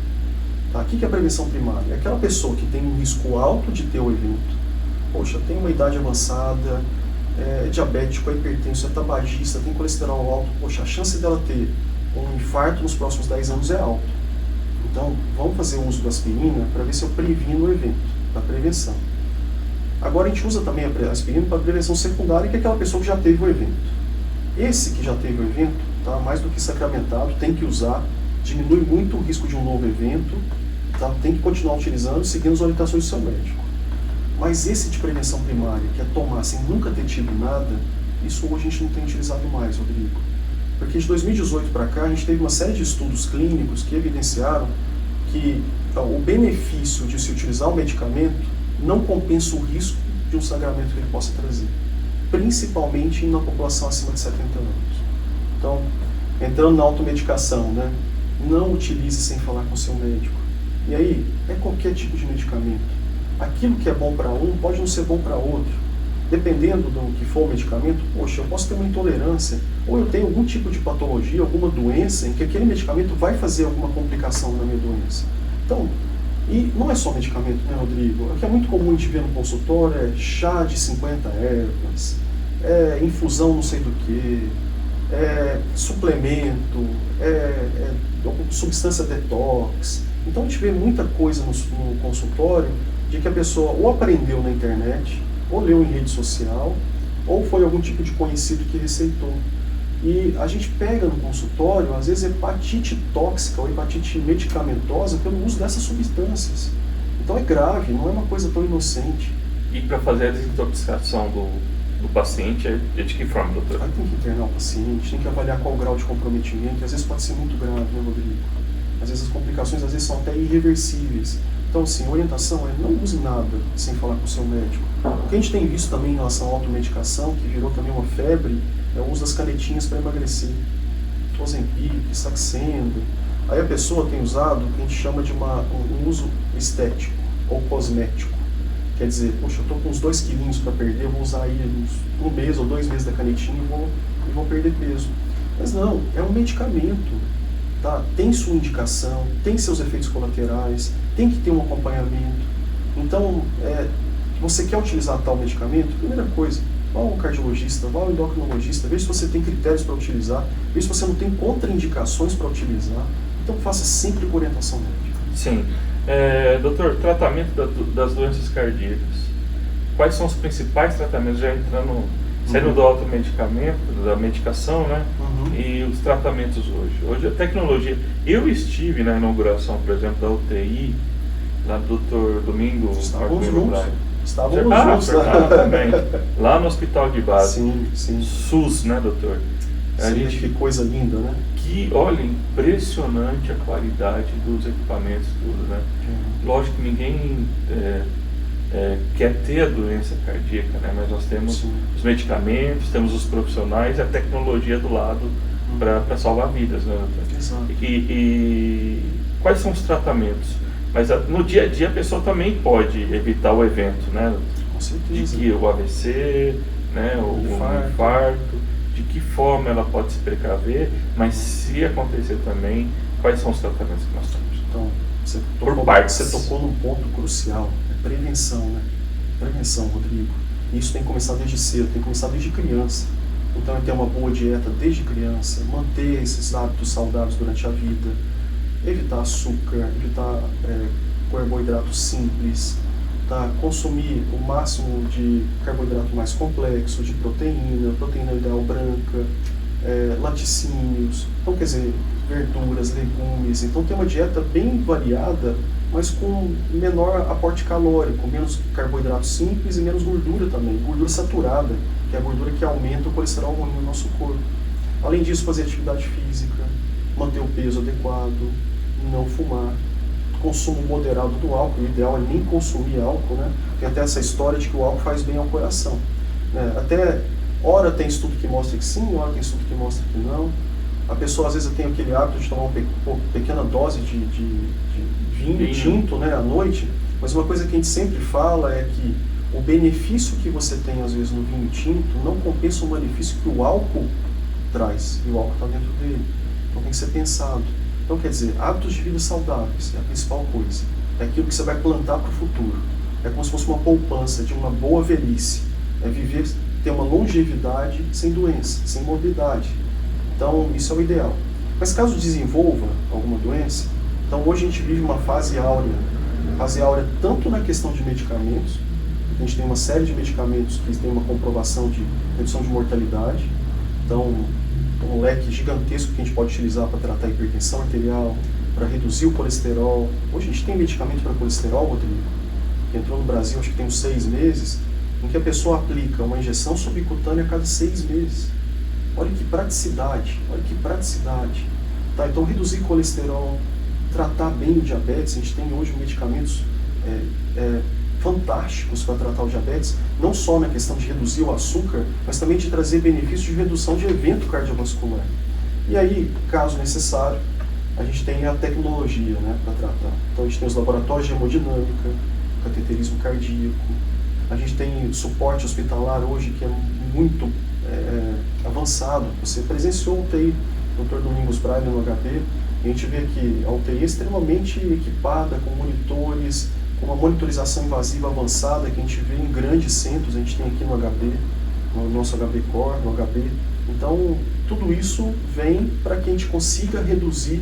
Tá? O que é prevenção primária? É aquela pessoa que tem um risco alto de ter o evento. Poxa, tem uma idade avançada, é diabético, é hipertenso, é tabagista, tem colesterol alto. Poxa, a chance dela ter um infarto nos próximos 10 anos é alta. Então, vamos fazer o uso da aspirina para ver se eu previno o evento, para prevenção. Agora, a gente usa também a aspirina para prevenção secundária, que é aquela pessoa que já teve o evento. Esse que já teve o evento, tá, mais do que sacramentado, tem que usar, diminui muito o risco de um novo evento, tá, tem que continuar utilizando, seguindo as orientações do seu médico. Mas esse de prevenção primária, que é tomar sem nunca ter tido nada, isso hoje a gente não tem utilizado mais, Rodrigo. Porque de 2018 para cá, a gente teve uma série de estudos clínicos que evidenciaram que o benefício de se utilizar o medicamento não compensa o risco de um sangramento que ele possa trazer, principalmente na população acima de 70 anos. Então, entrando na automedicação, né, não utilize sem falar com o seu médico. E aí, é qualquer tipo de medicamento. Aquilo que é bom para um pode não ser bom para outro. Dependendo do que for o medicamento, poxa, eu posso ter uma intolerância, ou eu tenho algum tipo de patologia, alguma doença, em que aquele medicamento vai fazer alguma complicação na minha doença. Então, e não é só medicamento, né, Rodrigo? O que é muito comum a gente ver no consultório é chá de 50 ervas, infusão não sei do que, suplemento, substância detox. Então a gente vê muita coisa no consultório de que a pessoa ou aprendeu na internet, ou leu em rede social, ou foi algum tipo de conhecido que receitou. E a gente pega no consultório, às vezes, hepatite tóxica ou hepatite medicamentosa pelo uso dessas substâncias. Então é grave, não é uma coisa tão inocente. E para fazer a desintoxicação do paciente, é de que forma, doutor? Aí tem que internar o paciente, tem que avaliar qual o grau de comprometimento, e às vezes pode ser muito grave, né, Rodrigo? Às vezes as complicações são até irreversíveis. Então, assim, a orientação é não use nada sem falar com o seu médico. O que a gente tem visto também em relação à automedicação, que virou também uma febre, é o uso das canetinhas para emagrecer. Ozempic, Saxenda. Aí a pessoa tem usado o que a gente chama de um uso estético ou cosmético. Quer dizer, poxa, eu estou com uns 2 quilinhos para perder, eu vou usar aí um mês ou 2 meses da canetinha e vou perder peso. Mas não, é um medicamento. Tá? Tem sua indicação, tem seus efeitos colaterais, tem que ter um acompanhamento. Então, você quer utilizar tal medicamento? Primeira coisa, vá ao cardiologista, vá ao endocrinologista, veja se você tem critérios para utilizar, veja se você não tem contraindicações para utilizar. Então, faça sempre com orientação médica. Sim. Doutor, tratamento das doenças cardíacas. Quais são os principais tratamentos, já entrando, saindo do automedicamento, da medicação, né? E os tratamentos hoje. Hoje a tecnologia. Eu estive na inauguração, por exemplo, da UTI, lá do Dr. Domingo. Estávamos juntos também. Lá no hospital de base. Sim. SUS, né, doutor? Que coisa linda, né? Olha, impressionante a qualidade dos equipamentos, tudo, né? Lógico que ninguém quer ter a doença cardíaca, né? Mas nós temos os medicamentos, temos os profissionais e a tecnologia do lado para salvar vidas, né, doutor? Exato. E quais são os tratamentos? Mas no dia a dia a pessoa também pode evitar o evento, né? Com De certeza. que o AVC, né, o infarto, de que forma ela pode se precaver, mas se acontecer também, quais são os tratamentos que nós temos? Então, Por partes. você tocou num ponto crucial, é prevenção, né? Prevenção, Rodrigo. Isso tem que começar desde cedo, tem que começar desde criança. Então, é ter uma boa dieta desde criança, manter esses hábitos saudáveis durante a vida, evitar açúcar, evitar carboidratos simples, tá? Consumir o máximo de carboidrato mais complexo, de proteína ideal branca, laticínios, então quer dizer, verduras, legumes. Então tem uma dieta bem variada, mas com menor aporte calórico, menos carboidrato simples e menos gordura também, gordura saturada, que é a gordura que aumenta o colesterol ruim no nosso corpo. Além disso, fazer atividade física, manter o peso adequado, não fumar, consumo moderado do álcool. O ideal é nem consumir álcool, né? Tem até essa história de que o álcool faz bem ao coração, né? Até ora tem estudo que mostra que sim, ora tem estudo que mostra que não. A pessoa às vezes tem aquele hábito de tomar uma pequena dose de vinho tinto, né, à noite, mas uma coisa que a gente sempre fala é que o benefício que você tem às vezes no vinho tinto não compensa o malefício que o álcool traz, e o álcool está dentro dele. Então tem que ser pensado. Então quer dizer, hábitos de vida saudáveis é a principal coisa. É aquilo que você vai plantar para o futuro. É como se fosse uma poupança de uma boa velhice. É viver, ter uma longevidade sem doença, sem morbidade. Então isso é o ideal. Mas caso desenvolva alguma doença, então hoje a gente vive uma fase áurea. Fase áurea tanto na questão de medicamentos, a gente tem uma série de medicamentos que tem uma comprovação de redução de mortalidade. Então, um leque gigantesco que a gente pode utilizar para tratar a hipertensão arterial, para reduzir o colesterol. Hoje a gente tem medicamento para colesterol, Rodrigo, que entrou no Brasil acho que tem uns 6 meses, em que a pessoa aplica uma injeção subcutânea a cada 6 meses. Olha que praticidade, olha que praticidade. Tá, então reduzir colesterol, tratar bem o diabetes. A gente tem hoje medicamentos fantásticos para tratar o diabetes, não só na questão de reduzir o açúcar, mas também de trazer benefícios de redução de evento cardiovascular. E aí, caso necessário, a gente tem a tecnologia, né, para tratar. Então a gente tem os laboratórios de hemodinâmica, cateterismo cardíaco, a gente tem suporte hospitalar hoje que é muito avançado. Você presenciou a UTI, Dr. Domingos Braga no HP, e a gente vê que a UTI é extremamente equipada com monitores, com uma monitorização invasiva avançada que a gente vê em grandes centros, a gente tem aqui no HB, no nosso HB Core, no HB. Então, tudo isso vem para que a gente consiga reduzir,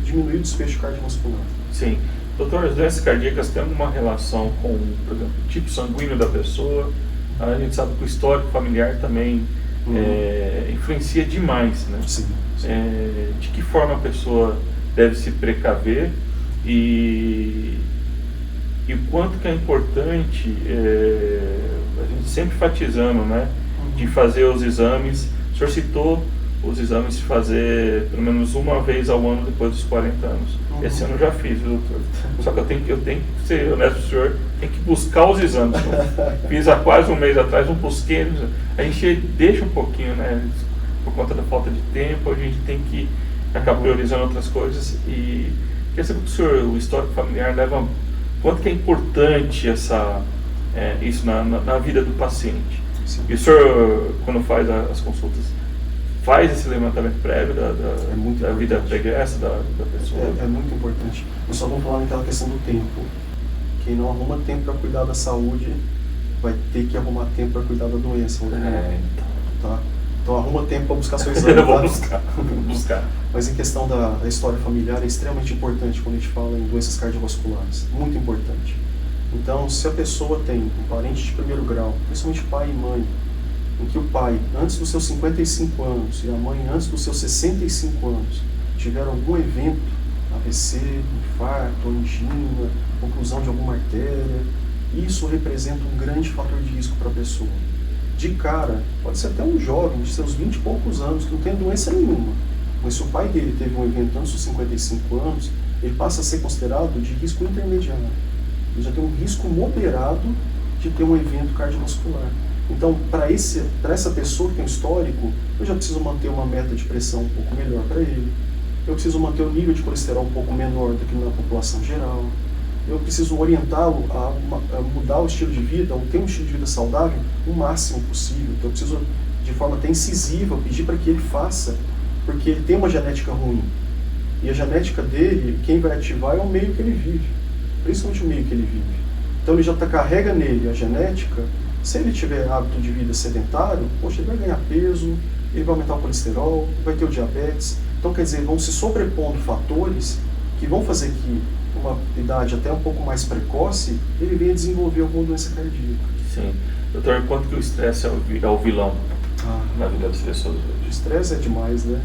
diminuir o desfecho cardiovascular. Sim. Doutor, as doenças cardíacas têm alguma relação com, por exemplo, o tipo sanguíneo da pessoa? A gente sabe que o histórico familiar também influencia demais, né? Sim. De que forma a pessoa deve se precaver e o quanto que é importante, a gente sempre enfatizando, né, de fazer os exames. O senhor citou os exames de fazer pelo menos uma vez ao ano depois dos 40 anos. Esse ano eu já fiz, viu, doutor? Só que eu tenho que ser honesto com o senhor, tem que buscar os exames. Fiz há quase um mês atrás, não busquei. A gente deixa um pouquinho, né, por conta da falta de tempo, a gente tem que acabar priorizando outras coisas. E queria saber que o senhor, o histórico familiar, leva quanto que é importante isso na vida do paciente. Sim. E o senhor, quando faz as consultas, faz esse levantamento prévio da vida pregressa da pessoa? É muito importante. Nós só vamos falar naquela questão do tempo. Quem não arruma tempo para cuidar da saúde, vai ter que arrumar tempo para cuidar da doença. Tá? Então arruma tempo para buscar seu exame. Eu vou buscar. Mas em questão da história familiar, é extremamente importante quando a gente fala em doenças cardiovasculares. Muito importante. Então, se a pessoa tem um parente de primeiro grau, principalmente pai e mãe, em que o pai, antes dos seus 55 anos, e a mãe, antes dos seus 65 anos, tiveram algum evento, AVC, infarto, angina, oclusão de alguma artéria, isso representa um grande fator de risco para a pessoa. De cara, pode ser até um jovem de seus 20 e poucos anos, que não tem doença nenhuma, mas se o pai dele teve um evento antes dos 55 anos, ele passa a ser considerado de risco intermediário. Ele já tem um risco moderado de ter um evento cardiovascular. Então, para essa pessoa que tem um histórico, eu já preciso manter uma meta de pressão um pouco melhor para ele. Eu preciso manter o nível de colesterol um pouco menor do que na população geral. Eu preciso orientá-lo a mudar o estilo de vida, ou ter um estilo de vida saudável o máximo possível. Então, eu preciso, de forma até incisiva, pedir para que ele faça, porque ele tem uma genética ruim. E a genética dele, quem vai ativar é o meio que ele vive, principalmente o meio que ele vive. Então, ele já carrega nele a genética. Se ele tiver hábito de vida sedentário, poxa, ele vai ganhar peso, ele vai aumentar o colesterol, vai ter o diabetes. Então, quer dizer, vão se sobrepondo fatores que vão fazer que, uma idade até um pouco mais precoce, ele venha desenvolver alguma doença cardíaca. Sim. Doutor, quanto que o estresse é o vilão na vida das pessoas hoje? O estresse é demais, né?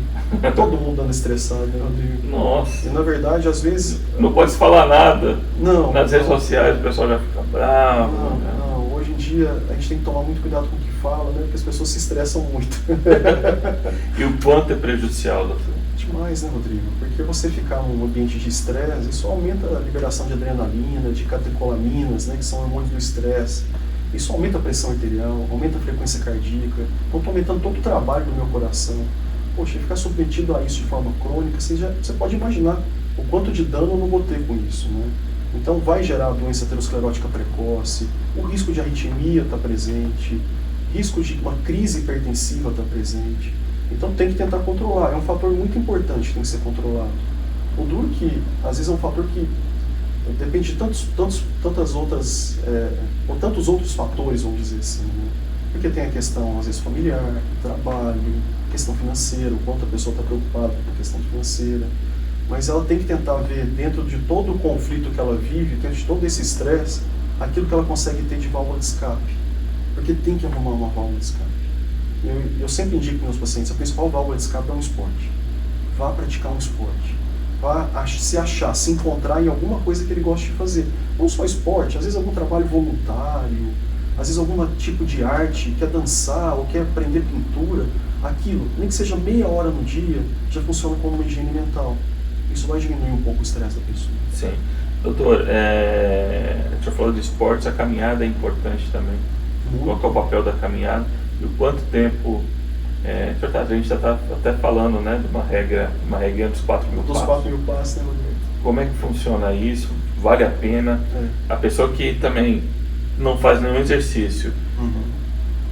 Todo mundo anda estressado, né, Rodrigo? Nossa. E, na verdade, às vezes... Não pode se falar nada. Não. Nas redes sociais o pessoal já fica bravo. Não. Hoje em dia, a gente tem que tomar muito cuidado com o que fala, né? Porque as pessoas se estressam muito. E o quanto é prejudicial, doutor? Demais, né, Rodrigo? Porque você ficar num ambiente de estresse, isso aumenta a liberação de adrenalina, de catecolaminas, né, que são hormônios do estresse. Isso aumenta a pressão arterial, aumenta a frequência cardíaca. Então, estou aumentando todo o trabalho do meu coração. Poxa, ficar submetido a isso de forma crônica, você pode imaginar o quanto de dano eu não vou ter com isso, né? Então, vai gerar doença aterosclerótica precoce, o risco de arritmia está presente, risco de uma crise hipertensiva está presente. Então tem que tentar controlar, é um fator muito importante que tem que ser controlado. O duro que, às vezes, é um fator que depende de tantas outras, ou tantos outros fatores, vamos dizer assim, né? Porque tem a questão, às vezes, familiar, trabalho, questão financeira, o quanto a pessoa está preocupada com a questão financeira. Mas ela tem que tentar ver, dentro de todo o conflito que ela vive, dentro de todo esse estresse, aquilo que ela consegue ter de válvula de escape. Porque tem que arrumar uma válvula de escape. Eu sempre indico para meus pacientes, a principal válvula de escape é um esporte. Vá praticar um esporte. Vá se achar, se encontrar em alguma coisa que ele gosta de fazer. Não só esporte, às vezes algum trabalho voluntário, às vezes algum tipo de arte, quer dançar ou quer aprender pintura. Aquilo, nem que seja meia hora no dia, já funciona como uma higiene mental. Isso vai diminuir um pouco o estresse da pessoa. Sim. Doutor, a gente já falou de esportes, a caminhada é importante também. Qual é o papel da caminhada? E o quanto tempo, a gente já está até falando, né, de uma regra dos 4.000 passos. Dos 4.000 passos, né, Rodrigo? Como é que funciona isso? Vale a pena? A pessoa que também não faz nenhum exercício,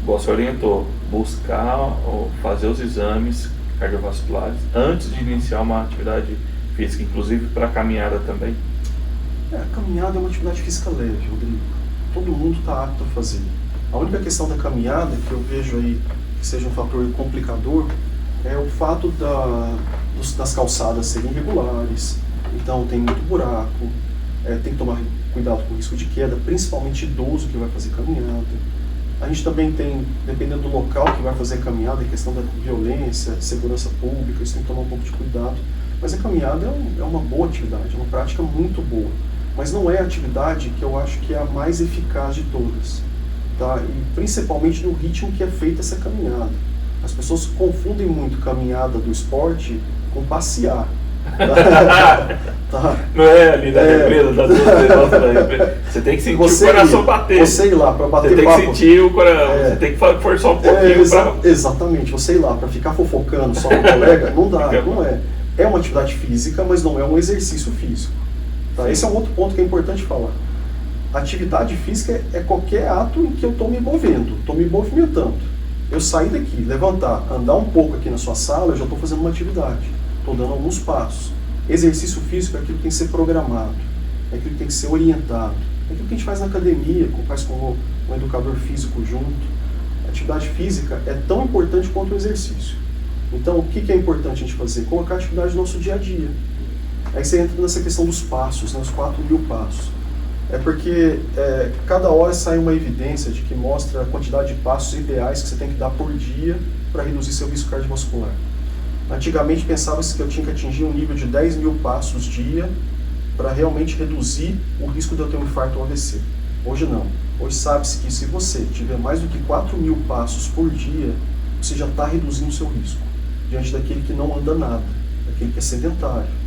igual você orientou, buscar ou fazer os exames cardiovasculares antes de iniciar uma atividade física, inclusive para a caminhada também? A caminhada é uma atividade física leve, Rodrigo. Todo mundo está apto a fazer. A única questão da caminhada que eu vejo aí que seja um fator complicador é o fato das calçadas serem irregulares, então tem muito buraco, tem que tomar cuidado com o risco de queda, principalmente idoso que vai fazer caminhada. A gente também tem, dependendo do local que vai fazer a caminhada, a questão da violência, segurança pública, isso tem que tomar um pouco de cuidado. Mas a caminhada é uma boa atividade, é uma prática muito boa, mas não é a atividade que eu acho que é a mais eficaz de todas. Tá? E principalmente no ritmo que é feita essa caminhada. As pessoas confundem muito caminhada do esporte com passear. Tá? Não é ali da represa, da represa. Você tem que sentir o coração bater. Você ir lá para bater papo. Você tem que sentir o coração, você tem que forçar um pouquinho Exatamente, você ir lá para ficar fofocando só com o colega, não dá, não é. É uma atividade física, mas não é um exercício físico. Tá? Esse é um outro ponto que é importante falar. Atividade física é qualquer ato em que eu estou me movendo, estou me movimentando. Eu sair daqui, levantar, andar um pouco aqui na sua sala, eu já estou fazendo uma atividade. Estou dando alguns passos. Exercício físico é aquilo que tem que ser programado, é aquilo que tem que ser orientado, é aquilo que a gente faz na academia, faz com um educador físico junto. A atividade física é tão importante quanto o exercício. Então, o que é importante a gente fazer? Colocar a atividade no nosso dia a dia. Aí você entra nessa questão dos passos, né, os 4.000 passos. É porque cada hora sai uma evidência de que mostra a quantidade de passos ideais que você tem que dar por dia para reduzir seu risco cardiovascular. Antigamente pensava-se que eu tinha que atingir um nível de 10.000 passos dia para realmente reduzir o risco de eu ter um infarto ou AVC. Hoje não. Hoje sabe-se que se você tiver mais do que 4.000 passos por dia, você já está reduzindo o seu risco, diante daquele que não anda nada, daquele que é sedentário.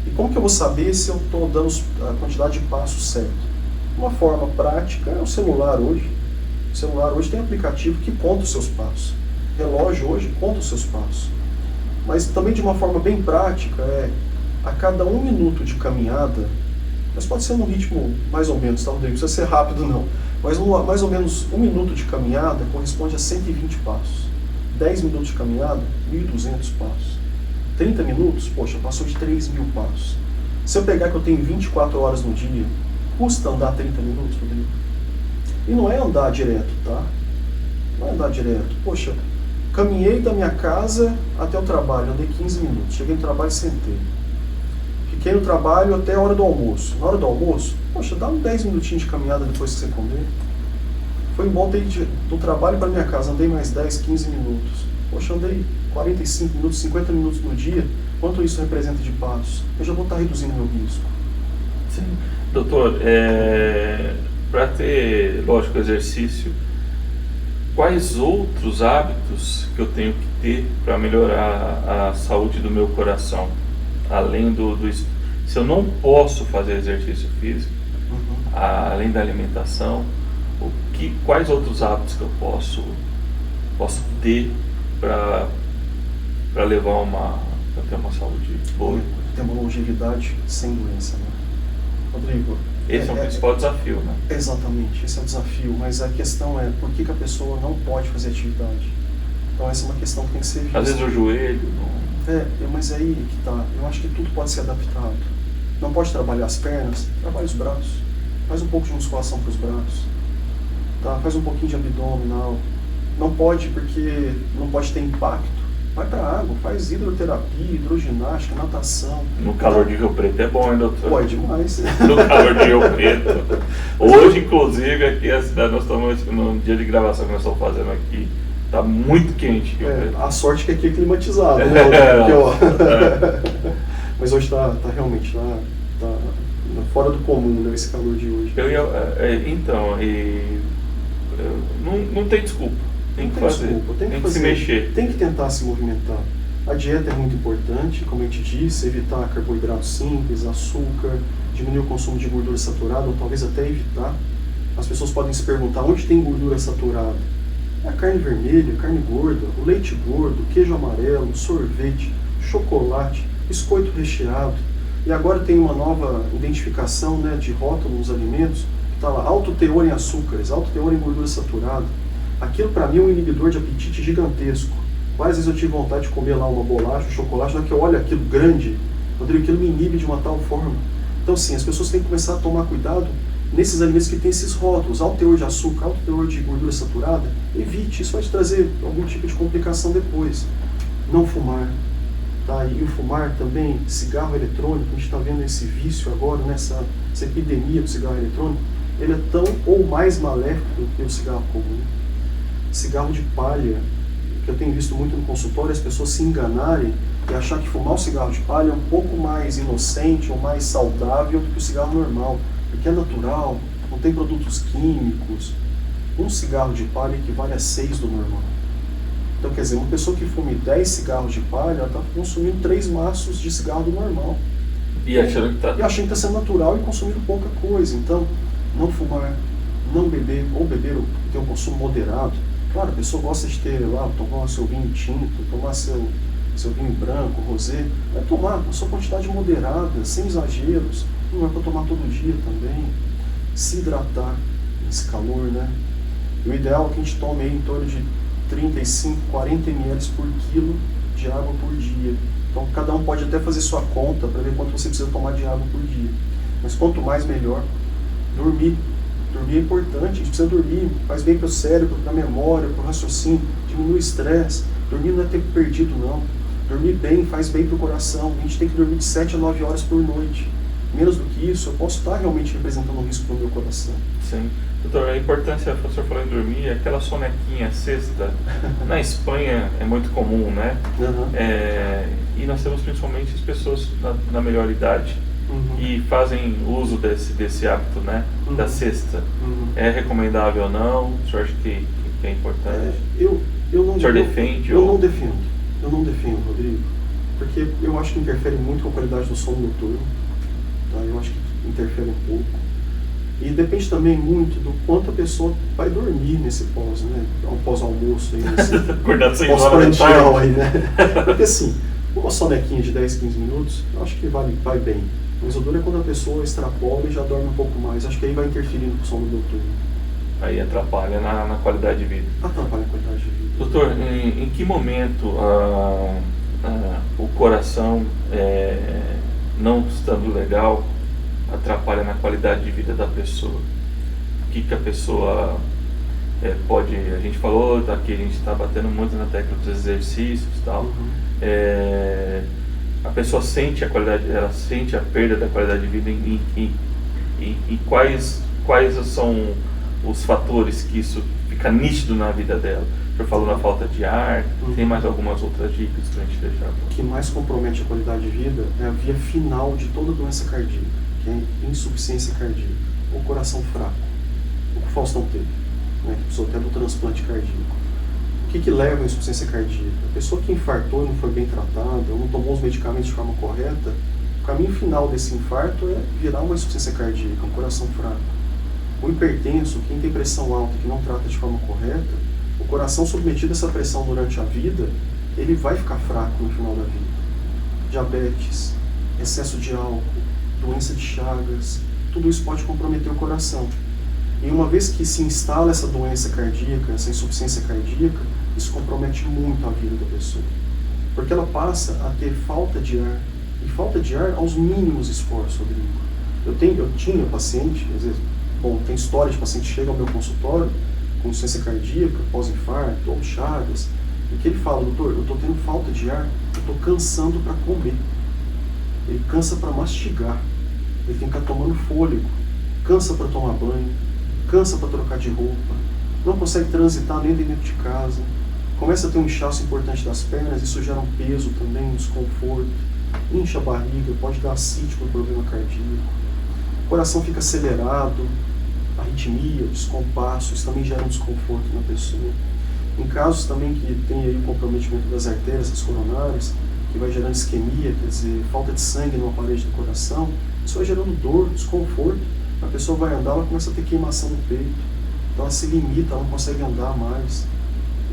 E como que eu vou saber se eu estou dando a quantidade de passos certo? Uma forma prática é o celular hoje. O celular hoje tem aplicativo que conta os seus passos. Relógio hoje conta os seus passos. Mas também de uma forma bem prática, a cada 1 minuto de caminhada, mas pode ser num ritmo mais ou menos, tá? Não precisa ser rápido não, mas mais ou menos 1 minuto de caminhada corresponde a 120 passos. 10 minutos de caminhada, 1.200 passos. 30 minutos, poxa, passou de 3.000 passos. Se eu pegar que eu tenho 24 horas no dia, custa andar 30 minutos, Rodrigo? E não é andar direto, tá? Não é andar direto. Poxa, caminhei da minha casa até o trabalho, andei 15 minutos. Cheguei no trabalho e sentei. Fiquei no trabalho até a hora do almoço. Na hora do almoço, poxa, dá uns 10 minutinhos de caminhada depois que você comer. Foi bom ter do trabalho para minha casa, andei mais 10, 15 minutos. Poxa, andei 45 minutos, 50 minutos no dia. Quanto isso representa de passos? Eu já vou estar reduzindo meu risco. Sim. Doutor, para ter, lógico, exercício, quais outros hábitos que eu tenho que ter para melhorar a saúde do meu coração? Além se eu não posso fazer exercício físico, além da alimentação, quais outros hábitos que eu posso ter para levar para ter uma saúde boa? Ter uma longevidade sem doença, né? Rodrigo, esse é o principal desafio, né? Exatamente, esse é o desafio, mas a questão é por que a pessoa não pode fazer atividade? Então essa é uma questão que tem que ser vista. Às vezes o joelho não... mas aí que tá, eu acho que tudo pode ser adaptado. Não pode trabalhar as pernas, trabalha os braços, faz um pouco de musculação para os braços, tá? Faz um pouquinho de abdominal. Não pode porque não pode ter impacto. Vai para a água, faz hidroterapia, hidroginástica, natação. No calor de Rio Preto é bom, hein, doutor? Pode demais. No calor de Rio Preto. Hoje, inclusive, aqui a cidade, nós estamos no dia de gravação que nós estamos fazendo aqui, está muito quente. A sorte que aqui é climatizado, né? Mas hoje está realmente tá fora do comum, né, esse calor de hoje. Não tem desculpa. Tem que fazer, tem que se mexer. Tem que tentar se movimentar. A dieta é muito importante, como a gente disse, evitar carboidratos simples, açúcar, diminuir o consumo de gordura saturada, ou talvez até evitar. As pessoas podem se perguntar onde tem gordura saturada. É a carne vermelha, a carne gorda, o leite gordo, queijo amarelo, sorvete, chocolate, biscoito recheado. E agora tem uma nova identificação, né, de rótulo nos alimentos, que está lá, alto teor em açúcares, alto teor em gordura saturada. Aquilo para mim é um inibidor de apetite gigantesco. Várias vezes eu tive vontade de comer lá uma bolacha, um chocolate, na hora que eu olho aquilo grande, Rodrigo, aquilo me inibe de uma tal forma. Então sim, as pessoas têm que começar a tomar cuidado nesses alimentos que têm esses rótulos, alto teor de açúcar, alto teor de gordura saturada. Evite, isso vai te trazer algum tipo de complicação depois. Não fumar, tá? E o fumar também, cigarro eletrônico, a gente está vendo esse vício agora, essa epidemia do cigarro eletrônico, ele é tão ou mais maléfico do que o cigarro comum. Cigarro de palha, que eu tenho visto muito no consultório, as pessoas se enganarem e achar que fumar o cigarro de palha é um pouco mais inocente ou mais saudável do que o cigarro normal, porque é natural, não tem produtos químicos. Um cigarro de palha equivale a 6 do normal. Então, quer dizer, uma pessoa que fume 10 cigarros de palha, ela está consumindo 3 maços de cigarro do normal. E achando que está sendo natural e consumindo pouca coisa. Então, não fumar, não beber, ou beber, ter um consumo moderado. Claro, a pessoa gosta de ter lá, tomar seu vinho tinto, tomar seu vinho branco, rosé. Vai tomar a sua quantidade moderada, sem exageros. Não é para tomar todo dia também. Se hidratar nesse calor, né? E o ideal é que a gente tome aí em torno de 35, 40 ml por quilo de água por dia. Então cada um pode até fazer sua conta para ver quanto você precisa tomar de água por dia. Mas quanto mais, melhor. Dormir. Dormir é importante, a gente precisa dormir, faz bem para o cérebro, para a memória, para o raciocínio, diminui o estresse. Dormir não é tempo perdido, não. Dormir bem faz bem para o coração. A gente tem que dormir de 7 a 9 horas por noite. Menos do que isso, eu posso estar realmente representando um risco para o meu coração. Sim. Doutor, a importância, o senhor falou em dormir, aquela sonequinha sexta, na Espanha é muito comum, né? E nós temos principalmente as pessoas na melhor idade, e fazem uso desse hábito, né, da cesta. É recomendável ou não? O senhor acha que é importante? O senhor defende? Eu não defendo, Rodrigo, porque eu acho que interfere muito com a qualidade do sono noturno, tá? Eu acho que interfere um pouco. E depende também muito do quanto a pessoa vai dormir nesse pós, né? Um pós-almoço aí, nesse Acordado 6 horas da pós-prandial tarde. aí, né? Porque assim, uma sonequinha de 10, 15 minutos, eu acho que vai bem. Mas o duro é quando a pessoa extrapola e já dorme um pouco mais. Acho que aí vai interferindo com o sono noturno. Aí atrapalha na qualidade de vida. Atrapalha a qualidade de vida. Doutor, em que momento o coração, não estando legal, atrapalha na qualidade de vida da pessoa? O que a pessoa pode... A gente falou aqui, a gente está batendo muito na tecla dos exercícios e tal. A pessoa sente ela sente a perda da qualidade de vida e quais são os fatores que isso fica nítido na vida dela? O senhor falou na falta de ar, tem mais algumas outras dicas que a gente deixar? O que mais compromete a qualidade de vida é a via final de toda doença cardíaca, que é a insuficiência cardíaca, ou coração fraco, o que o Faustão teve, né, que precisou até do transplante cardíaco. O que leva à insuficiência cardíaca? A pessoa que infartou e não foi bem tratada, ou não tomou os medicamentos de forma correta, o caminho final desse infarto é virar uma insuficiência cardíaca, um coração fraco. O hipertenso, quem tem pressão alta que não trata de forma correta, o coração submetido a essa pressão durante a vida, ele vai ficar fraco no final da vida. Diabetes, excesso de álcool, doença de Chagas, tudo isso pode comprometer o coração. E uma vez que se instala essa doença cardíaca, essa insuficiência cardíaca, isso compromete muito a vida da pessoa. Porque ela passa a ter falta de ar, e falta de ar aos mínimos esforços, Rodrigo. Eu tinha paciente, às vezes, tem história de paciente que chega ao meu consultório com insuficiência cardíaca, pós-infarto, ou Chagas, e que ele fala: doutor, eu estou tendo falta de ar, eu estou cansando para comer. Ele cansa para mastigar, ele tem que ficar tomando fôlego, cansa para tomar banho, cansa para trocar de roupa, não consegue transitar nem dentro de casa, começa a ter um inchaço importante das pernas, isso gera um peso também, um desconforto, incha a barriga, pode dar ascite com problema cardíaco, o coração fica acelerado, arritmia, descompasso, isso também gera um desconforto na pessoa. Em casos também que tem aí o comprometimento das artérias, das coronárias, que vai gerando isquemia, quer dizer, falta de sangue numa parede do coração, isso vai gerando dor, desconforto. A pessoa vai andar, ela começa a ter queimação no peito, então ela se limita, ela não consegue andar mais.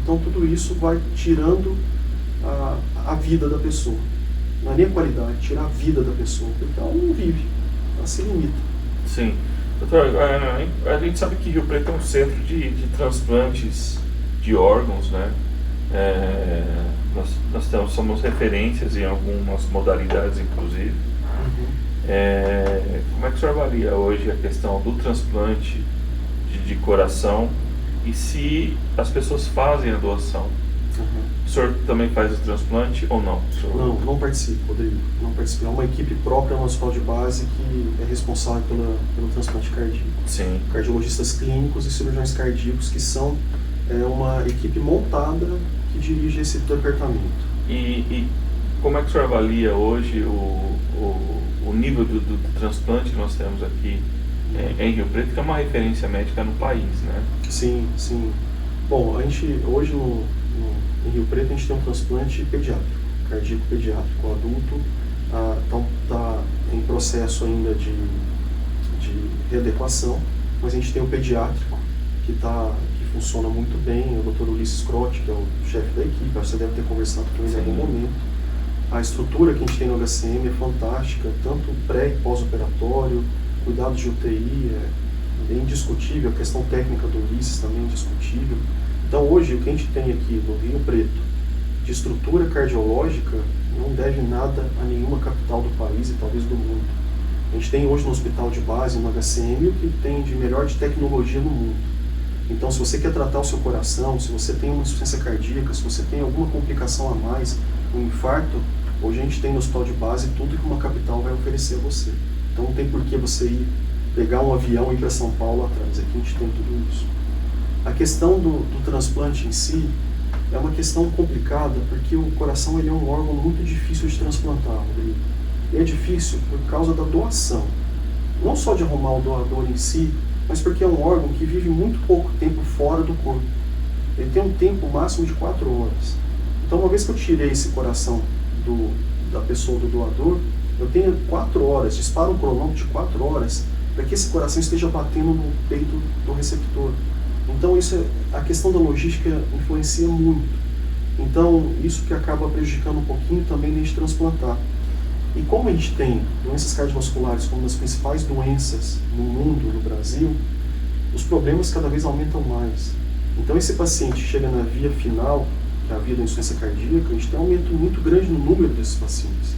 Então tudo isso vai tirando a vida da pessoa. Não é nem a qualidade, tira a vida da pessoa, porque ela não vive, ela se limita. Sim. Doutor, a gente sabe que Rio Preto é um centro de transplantes de órgãos, né? Nós somos referências em algumas modalidades, inclusive. Como é que o senhor avalia hoje a questão do transplante de coração e se as pessoas fazem a doação? O senhor também faz o transplante ou não? Não participo, Rodrigo. Não participo. É uma equipe própria no hospital de base que é responsável pelo transplante cardíaco. Sim. Cardiologistas clínicos e cirurgiões cardíacos, que são uma equipe montada que dirige esse departamento. E como é que o senhor avalia hoje o nível do transplante que nós temos aqui em Rio Preto, que é uma referência médica no país, né? Sim, sim. Bom, a gente hoje em Rio Preto a gente tem um transplante pediátrico, cardíaco pediátrico, adulto, está em processo ainda de readequação, mas a gente tem o pediátrico que funciona muito bem, o Dr. Ulisses Crotti, que é o chefe da equipe, você deve ter conversado com ele em algum momento. A estrutura que a gente tem no HCM é fantástica, tanto pré e pós-operatório, cuidado de UTI é indiscutível, a questão técnica do Ulisses também é indiscutível. Então hoje o que a gente tem aqui no Rio Preto de estrutura cardiológica não deve nada a nenhuma capital do país e talvez do mundo. A gente tem hoje no hospital de base, no HCM, o que tem de melhor de tecnologia no mundo. Então se você quer tratar o seu coração, se você tem uma insuficiência cardíaca, se você tem alguma complicação a mais, um infarto, hoje a gente tem no hospital de base tudo que uma capital vai oferecer a você. Então não tem por que você ir pegar um avião e ir para São Paulo atrás, aqui a gente tem tudo isso. A questão do transplante em si é uma questão complicada, porque o coração ele é um órgão muito difícil de transplantar, Rodrigo. E é difícil por causa da doação. Não só de arrumar o doador em si, mas porque é um órgão que vive muito pouco tempo fora do corpo. Ele tem um tempo máximo de 4 horas. Então, uma vez que eu tirei esse coração da pessoa, do doador, eu tenho 4 horas, disparo um cronômetro de 4 horas, para que esse coração esteja batendo no peito do receptor. Então a questão da logística influencia muito. Então isso que acaba prejudicando um pouquinho também na gente transplantar. E como a gente tem doenças cardiovasculares como uma das principais doenças no mundo, no Brasil, os problemas cada vez aumentam mais. Então esse paciente chega na via final, que é a via da insuficiência cardíaca, a gente tem um aumento muito grande no número desses pacientes.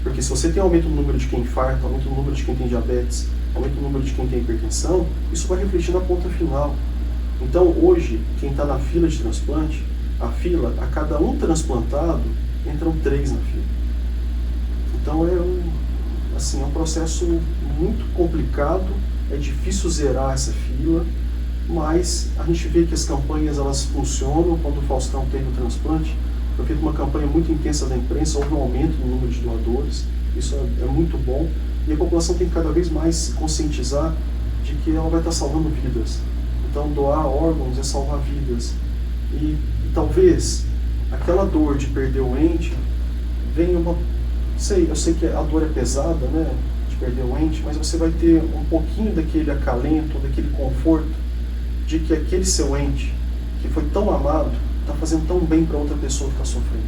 Porque se você tem aumento no número de quem infarta, aumento no número de quem tem diabetes, aumento no número de quem tem hipertensão, isso vai refletir na ponta final. Então hoje, quem está na fila de transplante, a fila, a cada um transplantado, entram 3 na fila. Então é um processo muito complicado, é difícil zerar essa fila, mas a gente vê que as campanhas elas funcionam. Quando o Faustão teve o transplante, foi feita uma campanha muito intensa da imprensa, houve um aumento no número de doadores, isso é muito bom, e a população tem que cada vez mais se conscientizar de que ela vai estar salvando vidas. Então doar órgãos é salvar vidas, e talvez aquela dor de perder o ente venha eu sei que a dor é pesada, né, de perder o ente, mas você vai ter um pouquinho daquele acalento, daquele conforto, de que aquele seu ente, que foi tão amado, está fazendo tão bem para outra pessoa que está sofrendo.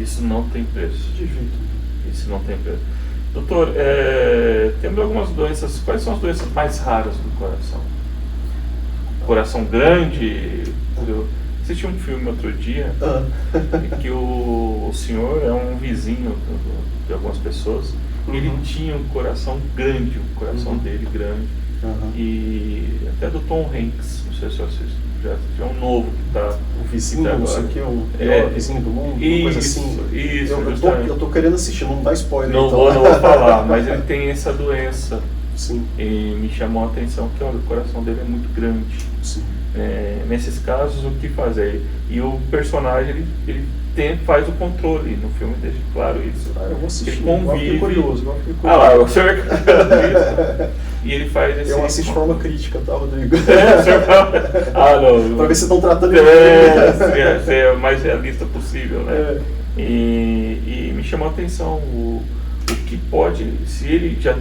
Isso não tem preço. De jeito. Isso não tem preço. Doutor, temos algumas doenças. Quais são as doenças mais raras do coração? Coração grande. Eu assisti um filme outro dia que o senhor é um vizinho de algumas pessoas. Ele tinha um coração grande, o coração dele grande. E até do Tom Hanks, não sei se você já é um novo que está. O vizinho, não sei o que, o pior vizinho do mundo, uma coisa assim. Isso, eu tô querendo assistir, não dá spoiler. Não, então. não vou falar, mas ele tem essa doença. Sim. E me chamou a atenção que o coração dele é muito grande. Sim. Nesses casos, o que fazer? E o personagem, ele faz o controle, no filme deixa claro isso. Eu vou assistir, ele convive. Curioso. Lá, o senhor e ele faz esse... Eu assisto de forma crítica, tá, Rodrigo? O senhor fala... não. Pra ver se estão tratando ser o mais realista possível, né? E me chamou a atenção o que pode, se ele já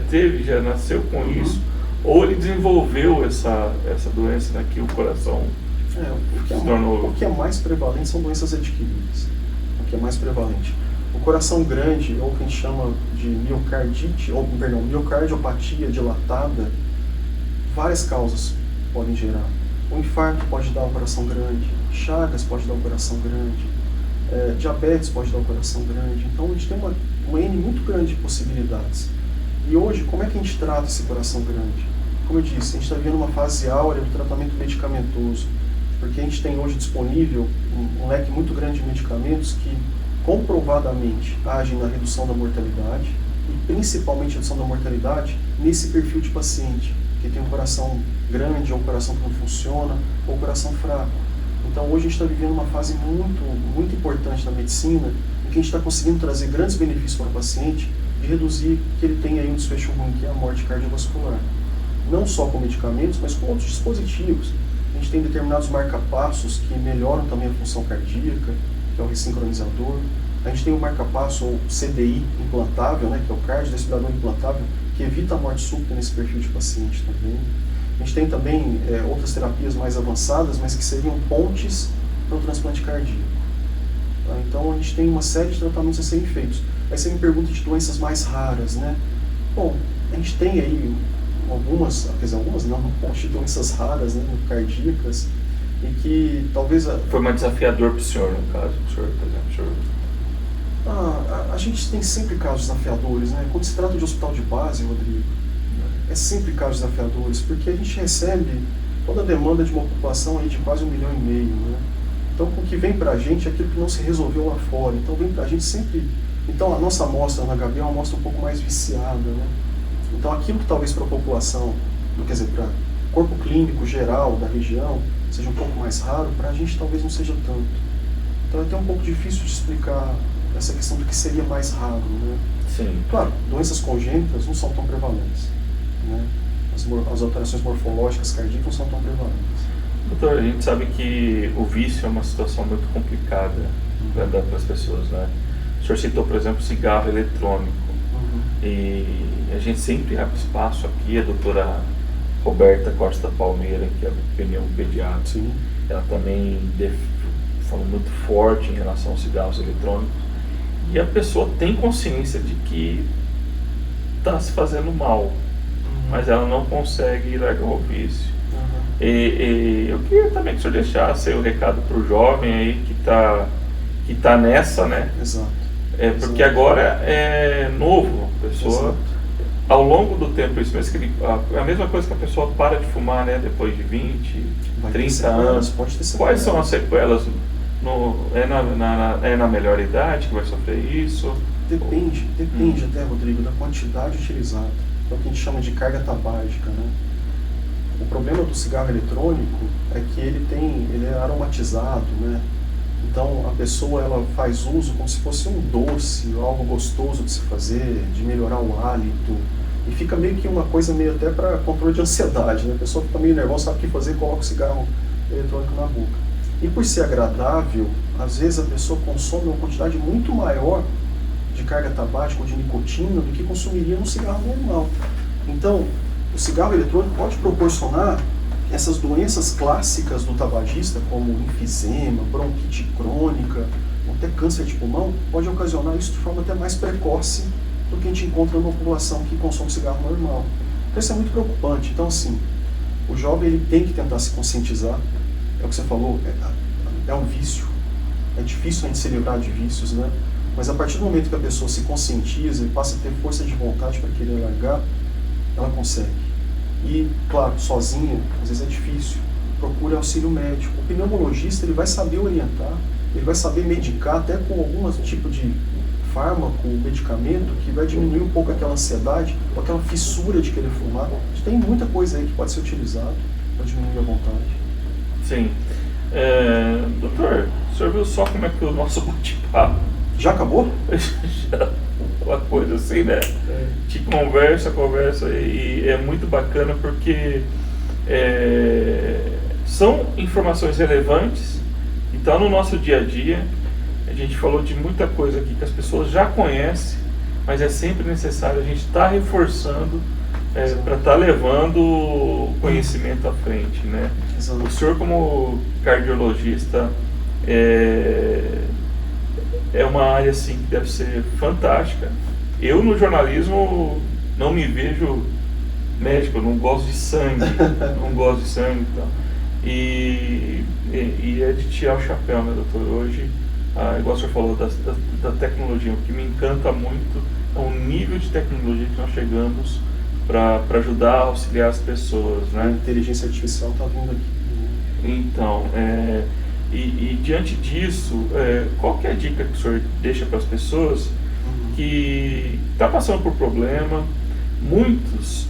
nasceu com isso, ou ele desenvolveu essa doença, né, que o coração se tornou... O que é mais prevalente são doenças adquiridas. O que é mais prevalente. O coração grande, ou o que a gente chama de miocardiopatia dilatada, várias causas podem gerar. O infarto pode dar um coração grande, Chagas pode dar um coração grande, diabetes pode dar um coração grande. Então a gente tem uma N muito grande de possibilidades. E hoje, como é que a gente trata esse coração grande? Como eu disse, a gente está vivendo uma fase áurea do tratamento medicamentoso, porque a gente tem hoje disponível um leque muito grande de medicamentos que comprovadamente agem na redução da mortalidade, e principalmente a redução da mortalidade nesse perfil de paciente, que tem um coração grande, ou um coração que não funciona, ou um coração fraco. Então hoje a gente está vivendo uma fase muito, muito importante da medicina, em que a gente está conseguindo trazer grandes benefícios para o paciente, de reduzir que ele tenha aí um desfecho ruim, que é a morte cardiovascular. Não só com medicamentos, mas com outros dispositivos. A gente tem determinados marcapassos que melhoram também a função cardíaca, que é o ressincronizador. A gente tem o marcapasso, ou CDI implantável, né, que é o cardiodesfibrilador implantável, que evita a morte súbita nesse perfil de paciente também. A gente tem também outras terapias mais avançadas, mas que seriam pontes para o transplante cardíaco. Tá? Então a gente tem uma série de tratamentos a serem feitos. Aí você me pergunta de doenças mais raras, né? Bom, a gente tem aí algumas não, um monte de doenças raras, né, cardíacas, e que talvez... Foi mais desafiador para o senhor, no caso, o senhor, por exemplo, a gente tem sempre casos desafiadores, né? Quando se trata de hospital de base, Rodrigo, é sempre casos desafiadores, porque a gente recebe toda a demanda de uma população aí de quase 1,5 milhão, né? Então, o que vem pra gente é aquilo que não se resolveu lá fora. Então, vem pra gente sempre... Então, a nossa amostra na HB é uma amostra um pouco mais viciada, né? Então, aquilo que talvez para a população, quer dizer, para o corpo clínico geral da região, seja um pouco mais raro, para a gente talvez não seja tanto. Então, é até um pouco difícil de explicar essa questão do que seria mais raro, né? Sim. Claro, doenças congênitas não são tão prevalentes, né? As alterações morfológicas cardíacas não são tão prevalentes. Doutor, a gente sabe que o vício é uma situação muito complicada para as pessoas, né? O senhor citou, por exemplo, cigarro eletrônico. E a gente sempre abre espaço aqui, a doutora Roberta Costa Palmeira, que é pneu pediatra, Sim. ela também falou muito forte em relação aos cigarros eletrônicos. E a pessoa tem consciência de que está se fazendo mal, mas ela não consegue largar o vício. E eu queria também que o senhor deixasse o recado para o jovem aí que tá nessa, né? Exato. Porque agora é novo, a pessoa, Exato. ao longo do tempo, isso mesmo que a mesma coisa que a pessoa para de fumar, né? Depois de 20, Vai ter 30 sequelas, anos. pode ter sequelas. Quais são as sequelas? É na melhor idade que vai sofrer isso? Depende até, Rodrigo, da quantidade utilizada. É o que a gente chama de carga tabágica, né? O problema do cigarro eletrônico é que ele é aromatizado, né? Então a pessoa ela faz uso como se fosse um doce, algo gostoso de se fazer, de melhorar o hálito. E fica meio que uma coisa meio até para controle de ansiedade, né? A pessoa fica meio nervosa, sabe o que fazer, coloca o cigarro eletrônico na boca. E por ser agradável, às vezes a pessoa consome uma quantidade muito maior de carga tabágica ou de nicotina do que consumiria no cigarro normal. Então, o cigarro eletrônico pode proporcionar essas doenças clássicas do tabagista, como enfisema, bronquite crônica, ou até câncer de pulmão, pode ocasionar isso de forma até mais precoce do que a gente encontra numa população que consome cigarro normal. Então isso é muito preocupante. Então, assim, o jovem ele tem que tentar se conscientizar. É o que você falou, é um vício. É difícil a gente se livrar de vícios, né? Mas a partir do momento que a pessoa se conscientiza e passa a ter força de vontade para querer largar, ela consegue. E, claro, sozinha, às vezes é difícil. Procure auxílio médico. O pneumologista ele vai saber orientar, ele vai saber medicar até com algum tipo de fármaco, medicamento, que vai diminuir um pouco aquela ansiedade ou aquela fissura de querer fumar. Tem muita coisa aí que pode ser utilizado para diminuir a vontade. Sim. Doutor, o senhor viu só como é que o nosso bate-papo Já acabou? uma coisa assim, né? De conversa e é muito bacana porque são informações relevantes. Então, no nosso dia a dia, a gente falou de muita coisa aqui que as pessoas já conhecem, mas é sempre necessário a gente estar reforçando para estar levando o conhecimento à frente, né? Exato. O senhor, como cardiologista, é uma área assim que deve ser fantástica. Eu no jornalismo não me vejo médico, eu não gosto de sangue, então. E é de tirar o chapéu, né, doutor? Hoje, igual o senhor falou da tecnologia, o que me encanta muito é o nível de tecnologia que nós chegamos para ajudar a auxiliar as pessoas, né? A inteligência artificial está vindo aqui. Então, e diante disso, qual que é a dica que o senhor deixa para as pessoas que estão passando por problema? Muitos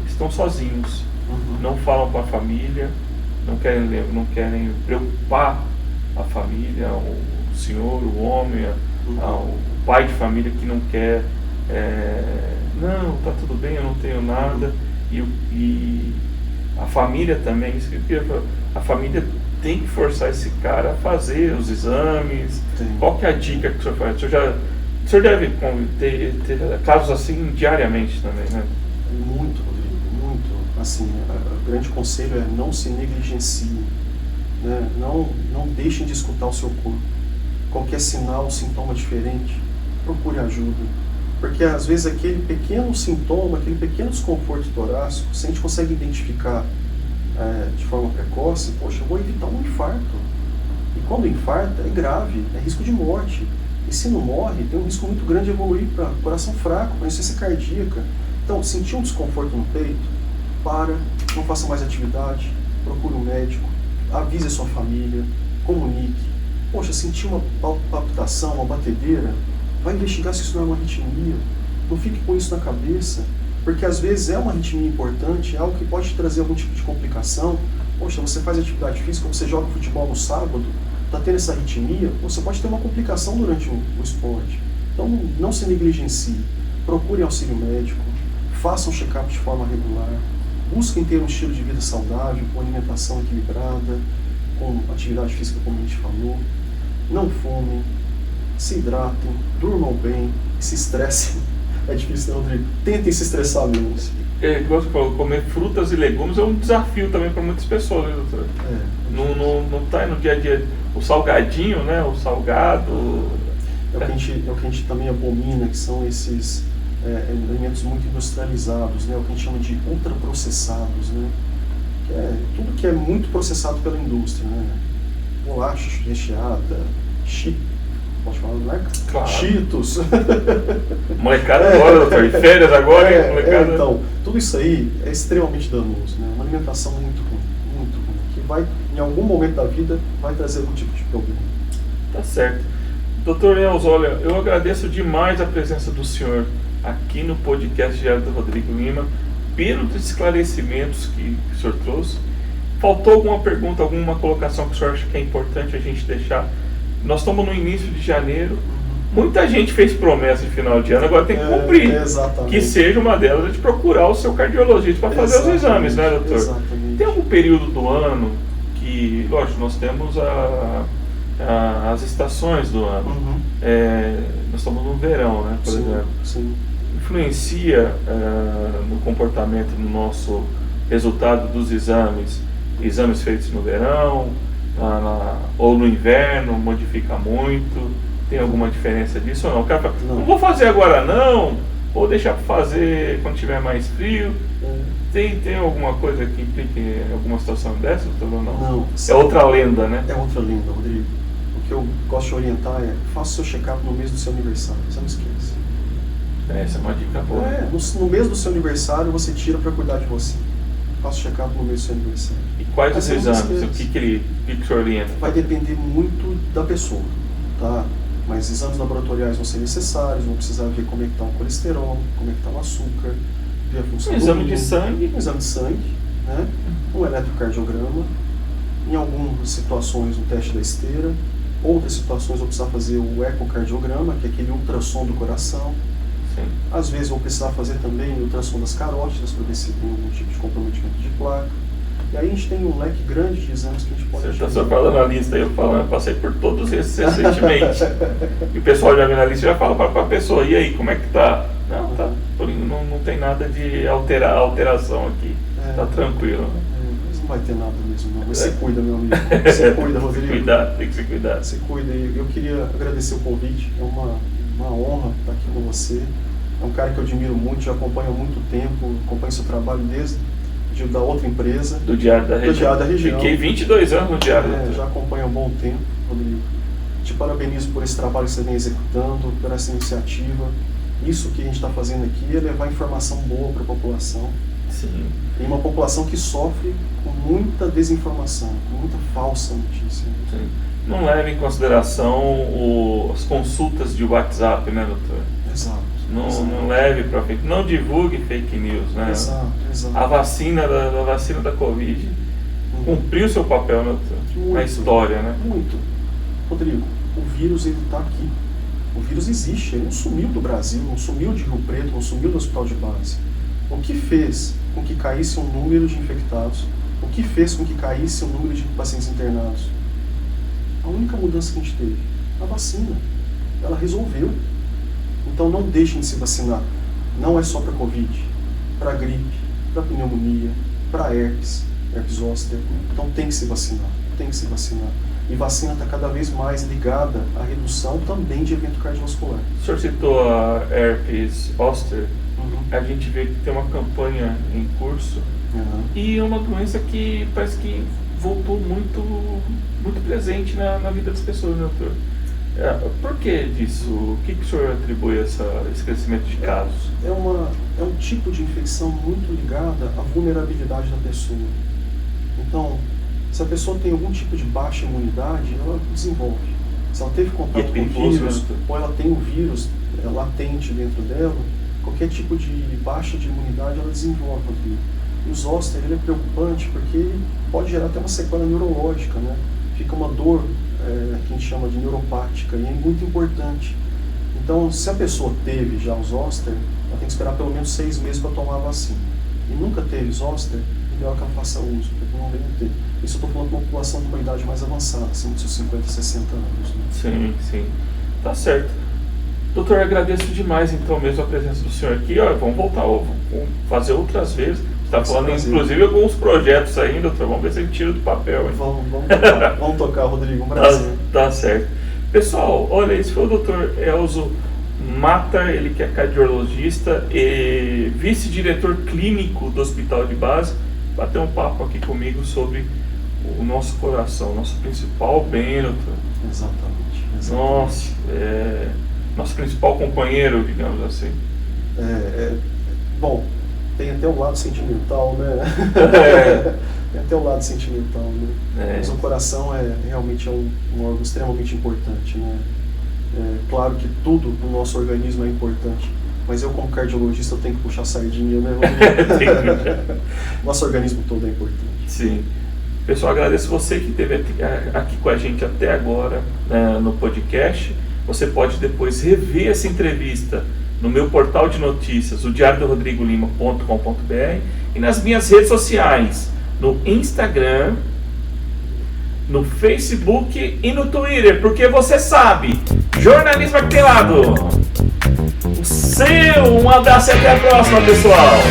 estão sozinhos, não falam com a família, não querem preocupar a família, o senhor, o homem, o pai de família que não quer, não, tá tudo bem, eu não tenho nada, e a família também, isso que eu queria falar, a família tem que forçar esse cara a fazer os exames. Sim. Qual que é a dica que o senhor faz? O senhor deve ter casos assim diariamente também, né? Muito, Rodrigo, muito. Assim, o grande conselho é não se negligencie, né? Não deixem de escutar o seu corpo. Qualquer sinal, sintoma diferente, procure ajuda. Porque às vezes aquele pequeno sintoma, aquele pequeno desconforto torácico, se a gente consegue identificar de forma precoce, poxa, eu vou evitar um infarto. E quando infarta, é grave, é risco de morte. E se não morre, tem um risco muito grande de evoluir para coração fraco, para insuficiência cardíaca. Então, sentir um desconforto no peito, não faça mais atividade, procure um médico, avise a sua família, comunique. Poxa, sentir uma palpitação, uma batedeira, vai investigar se isso não é uma arritmia. Não fique com isso na cabeça, porque às vezes é uma arritmia importante, é algo que pode trazer algum tipo de complicação. Poxa, você faz atividade física, você joga futebol no sábado, está tendo essa arritmia, você pode ter uma complicação durante o esporte. Então não se negligencie, procure auxílio médico, façam um check-up de forma regular, busquem ter um estilo de vida saudável, com alimentação equilibrada, com atividade física como a gente falou, não fumem, se hidratem, durmam bem, se estressem É difícil, né, Rodrigo? Tentem se estressar menos. Igual você falou, comer frutas e legumes é um desafio também para muitas pessoas, né, doutor? Não tá no dia a dia. O salgadinho, né? O salgado. É o que a gente também abomina, que são esses alimentos muito industrializados, né? O que a gente chama de ultraprocessados, né? Que é tudo que é muito processado pela indústria, né? Bolacha recheada, pode falar da marca? Claro. Cheetos. Molecada agora, doutor, férias agora, molecada. Então, tudo isso aí é extremamente danoso, né? Uma alimentação muito ruim, que vai, em algum momento da vida, vai trazer algum tipo de problema. Tá certo. Doutor Nelson, olha, eu agradeço demais a presença do senhor aqui no podcast Diário do Rodrigo Lima, pelos esclarecimentos que o senhor trouxe. Faltou alguma pergunta, alguma colocação que o senhor acha que é importante a gente deixar? Nós estamos no início de janeiro, muita gente fez promessa de final de ano, agora tem que cumprir. Exatamente. Que seja uma delas de procurar o seu cardiologista para fazer os exames, né, doutor? Exatamente. Tem algum período do ano que, lógico, nós temos as estações do ano. Nós estamos no verão, né, por exemplo. Sim. Influencia no comportamento do nosso resultado dos exames feitos no verão ou no inverno, modifica muito? Tem alguma diferença disso ou não? O cara fala, não vou fazer agora não, vou deixar para fazer quando tiver mais frio. Tem alguma coisa que implique alguma situação dessa, doutor, ou não? Não. É outra lenda, né? É outra lenda, Rodrigo. O que eu gosto de orientar é, faça o seu check-up no mês do seu aniversário, você não esquece. Essa é uma dica boa. No mês do seu aniversário você tira para cuidar de você. Faça o check-up no mês do seu aniversário. E quais os exames? O que o senhor orienta? Vai depender muito da pessoa, tá? Mas exames laboratoriais vão ser necessários, vão precisar ver como é que está o colesterol, como é que está o açúcar, ver a função do exame de sangue. Um exame de sangue, né? Um eletrocardiograma, em algumas situações um teste da esteira, outras situações vão precisar fazer o ecocardiograma, que é aquele ultrassom do coração. Sim. Às vezes vão precisar fazer também o ultrassom das carótidas para ver se tem algum tipo de comprometimento de placa. E aí a gente tem um leque grande de exames que a gente pode fazer. Você está só falando na lista, eu passei por todos esses recentemente. E o pessoal já vê na lista e já fala para a pessoa, e aí, como é que tá? Não, tá, não tem nada de alteração aqui, tá tranquilo. Mas não vai ter nada mesmo não, mas você cuida, meu amigo, você cuida, Rodrigo. Tem que se cuidar. Você cuida, e eu queria agradecer o convite, é uma honra estar aqui com você. É um cara que eu admiro muito, já acompanho há muito tempo, acompanho seu trabalho desde da outra empresa. Do Diário da Região. Fiquei 22 anos no Diário. Já acompanho há um bom tempo, Rodrigo. Te parabenizo por esse trabalho que você vem executando, por essa iniciativa. Isso que a gente está fazendo aqui é levar informação boa para a população. Sim. Tem uma população que sofre com muita desinformação, com muita falsa notícia. Sim. Não leve em consideração as consultas de WhatsApp, né, doutor? Exato. Não leve para fake, não divulgue fake news, né? Exato. A vacina da Covid cumpriu seu papel, né, doutor? Na história, né? Muito. Rodrigo, o vírus ele está aqui. O vírus existe, ele não sumiu do Brasil, não sumiu de Rio Preto, não sumiu do hospital de base. O que fez com que caísse o número de infectados? O que fez com que caísse o número de pacientes internados? A única mudança que a gente teve, a vacina. Ela resolveu. Então não deixem de se vacinar. Não é só para Covid, para gripe, para pneumonia, para herpes zoster. Então tem que se vacinar, E vacina está cada vez mais ligada à redução também de evento cardiovascular. O senhor citou a herpes zoster. A gente vê que tem uma campanha em curso e é uma doença que parece que voltou muito presente na vida das pessoas, né, doutor? Por que disso? O que o senhor atribui esse crescimento de casos? É um tipo de infecção muito ligada à vulnerabilidade da pessoa. Então, se a pessoa tem algum tipo de baixa imunidade, ela desenvolve. Se ela teve contato com o vírus, ou ela tem o vírus latente dentro dela, qualquer tipo de baixa de imunidade ela desenvolve. E o zoster ele é preocupante porque ele pode gerar até uma sequela neurológica, né? Fica uma dor que a gente chama de neuropática, e é muito importante. Então, se a pessoa teve já o zoster, ela tem que esperar pelo menos 6 meses para tomar a vacina. E nunca teve zoster, melhor que ela faça uso, porque não deve ter. Isso eu estou falando de uma população de uma idade mais avançada, acima dos seus 50, 60 anos. Né? Sim. Tá certo. Doutor, eu agradeço demais então mesmo a presença do senhor aqui. Ó, vamos voltar, vamos fazer outras vezes. Você está falando inclusive alguns projetos aí, doutor. Vamos ver se a gente tira do papel. Hein? Vamos tocar, Rodrigo. Um prazer. Tá certo. Pessoal, olha, esse foi o doutor Elzo Matar, ele que é cardiologista e vice-diretor clínico do Hospital de Base, bater um papo aqui comigo sobre o nosso coração, nosso principal bem, doutor. Exatamente. Nossa, nosso principal companheiro, digamos assim. Bom, tem até um lado sentimental, né? Tem até um lado sentimental, né? Mas o coração realmente um órgão extremamente importante, né? Claro que tudo no nosso organismo é importante, mas eu como cardiologista eu tenho que puxar a sardinha, né? Nosso organismo todo é importante. Sim. Pessoal, agradeço você que esteve aqui com a gente até agora, né, no podcast. Você pode depois rever essa entrevista no meu portal de notícias, o diariodorodrigolima.com.br, e nas minhas redes sociais, no Instagram, no Facebook e no Twitter, porque você sabe, jornalismo aquitelado. Um abraço e até a próxima, pessoal.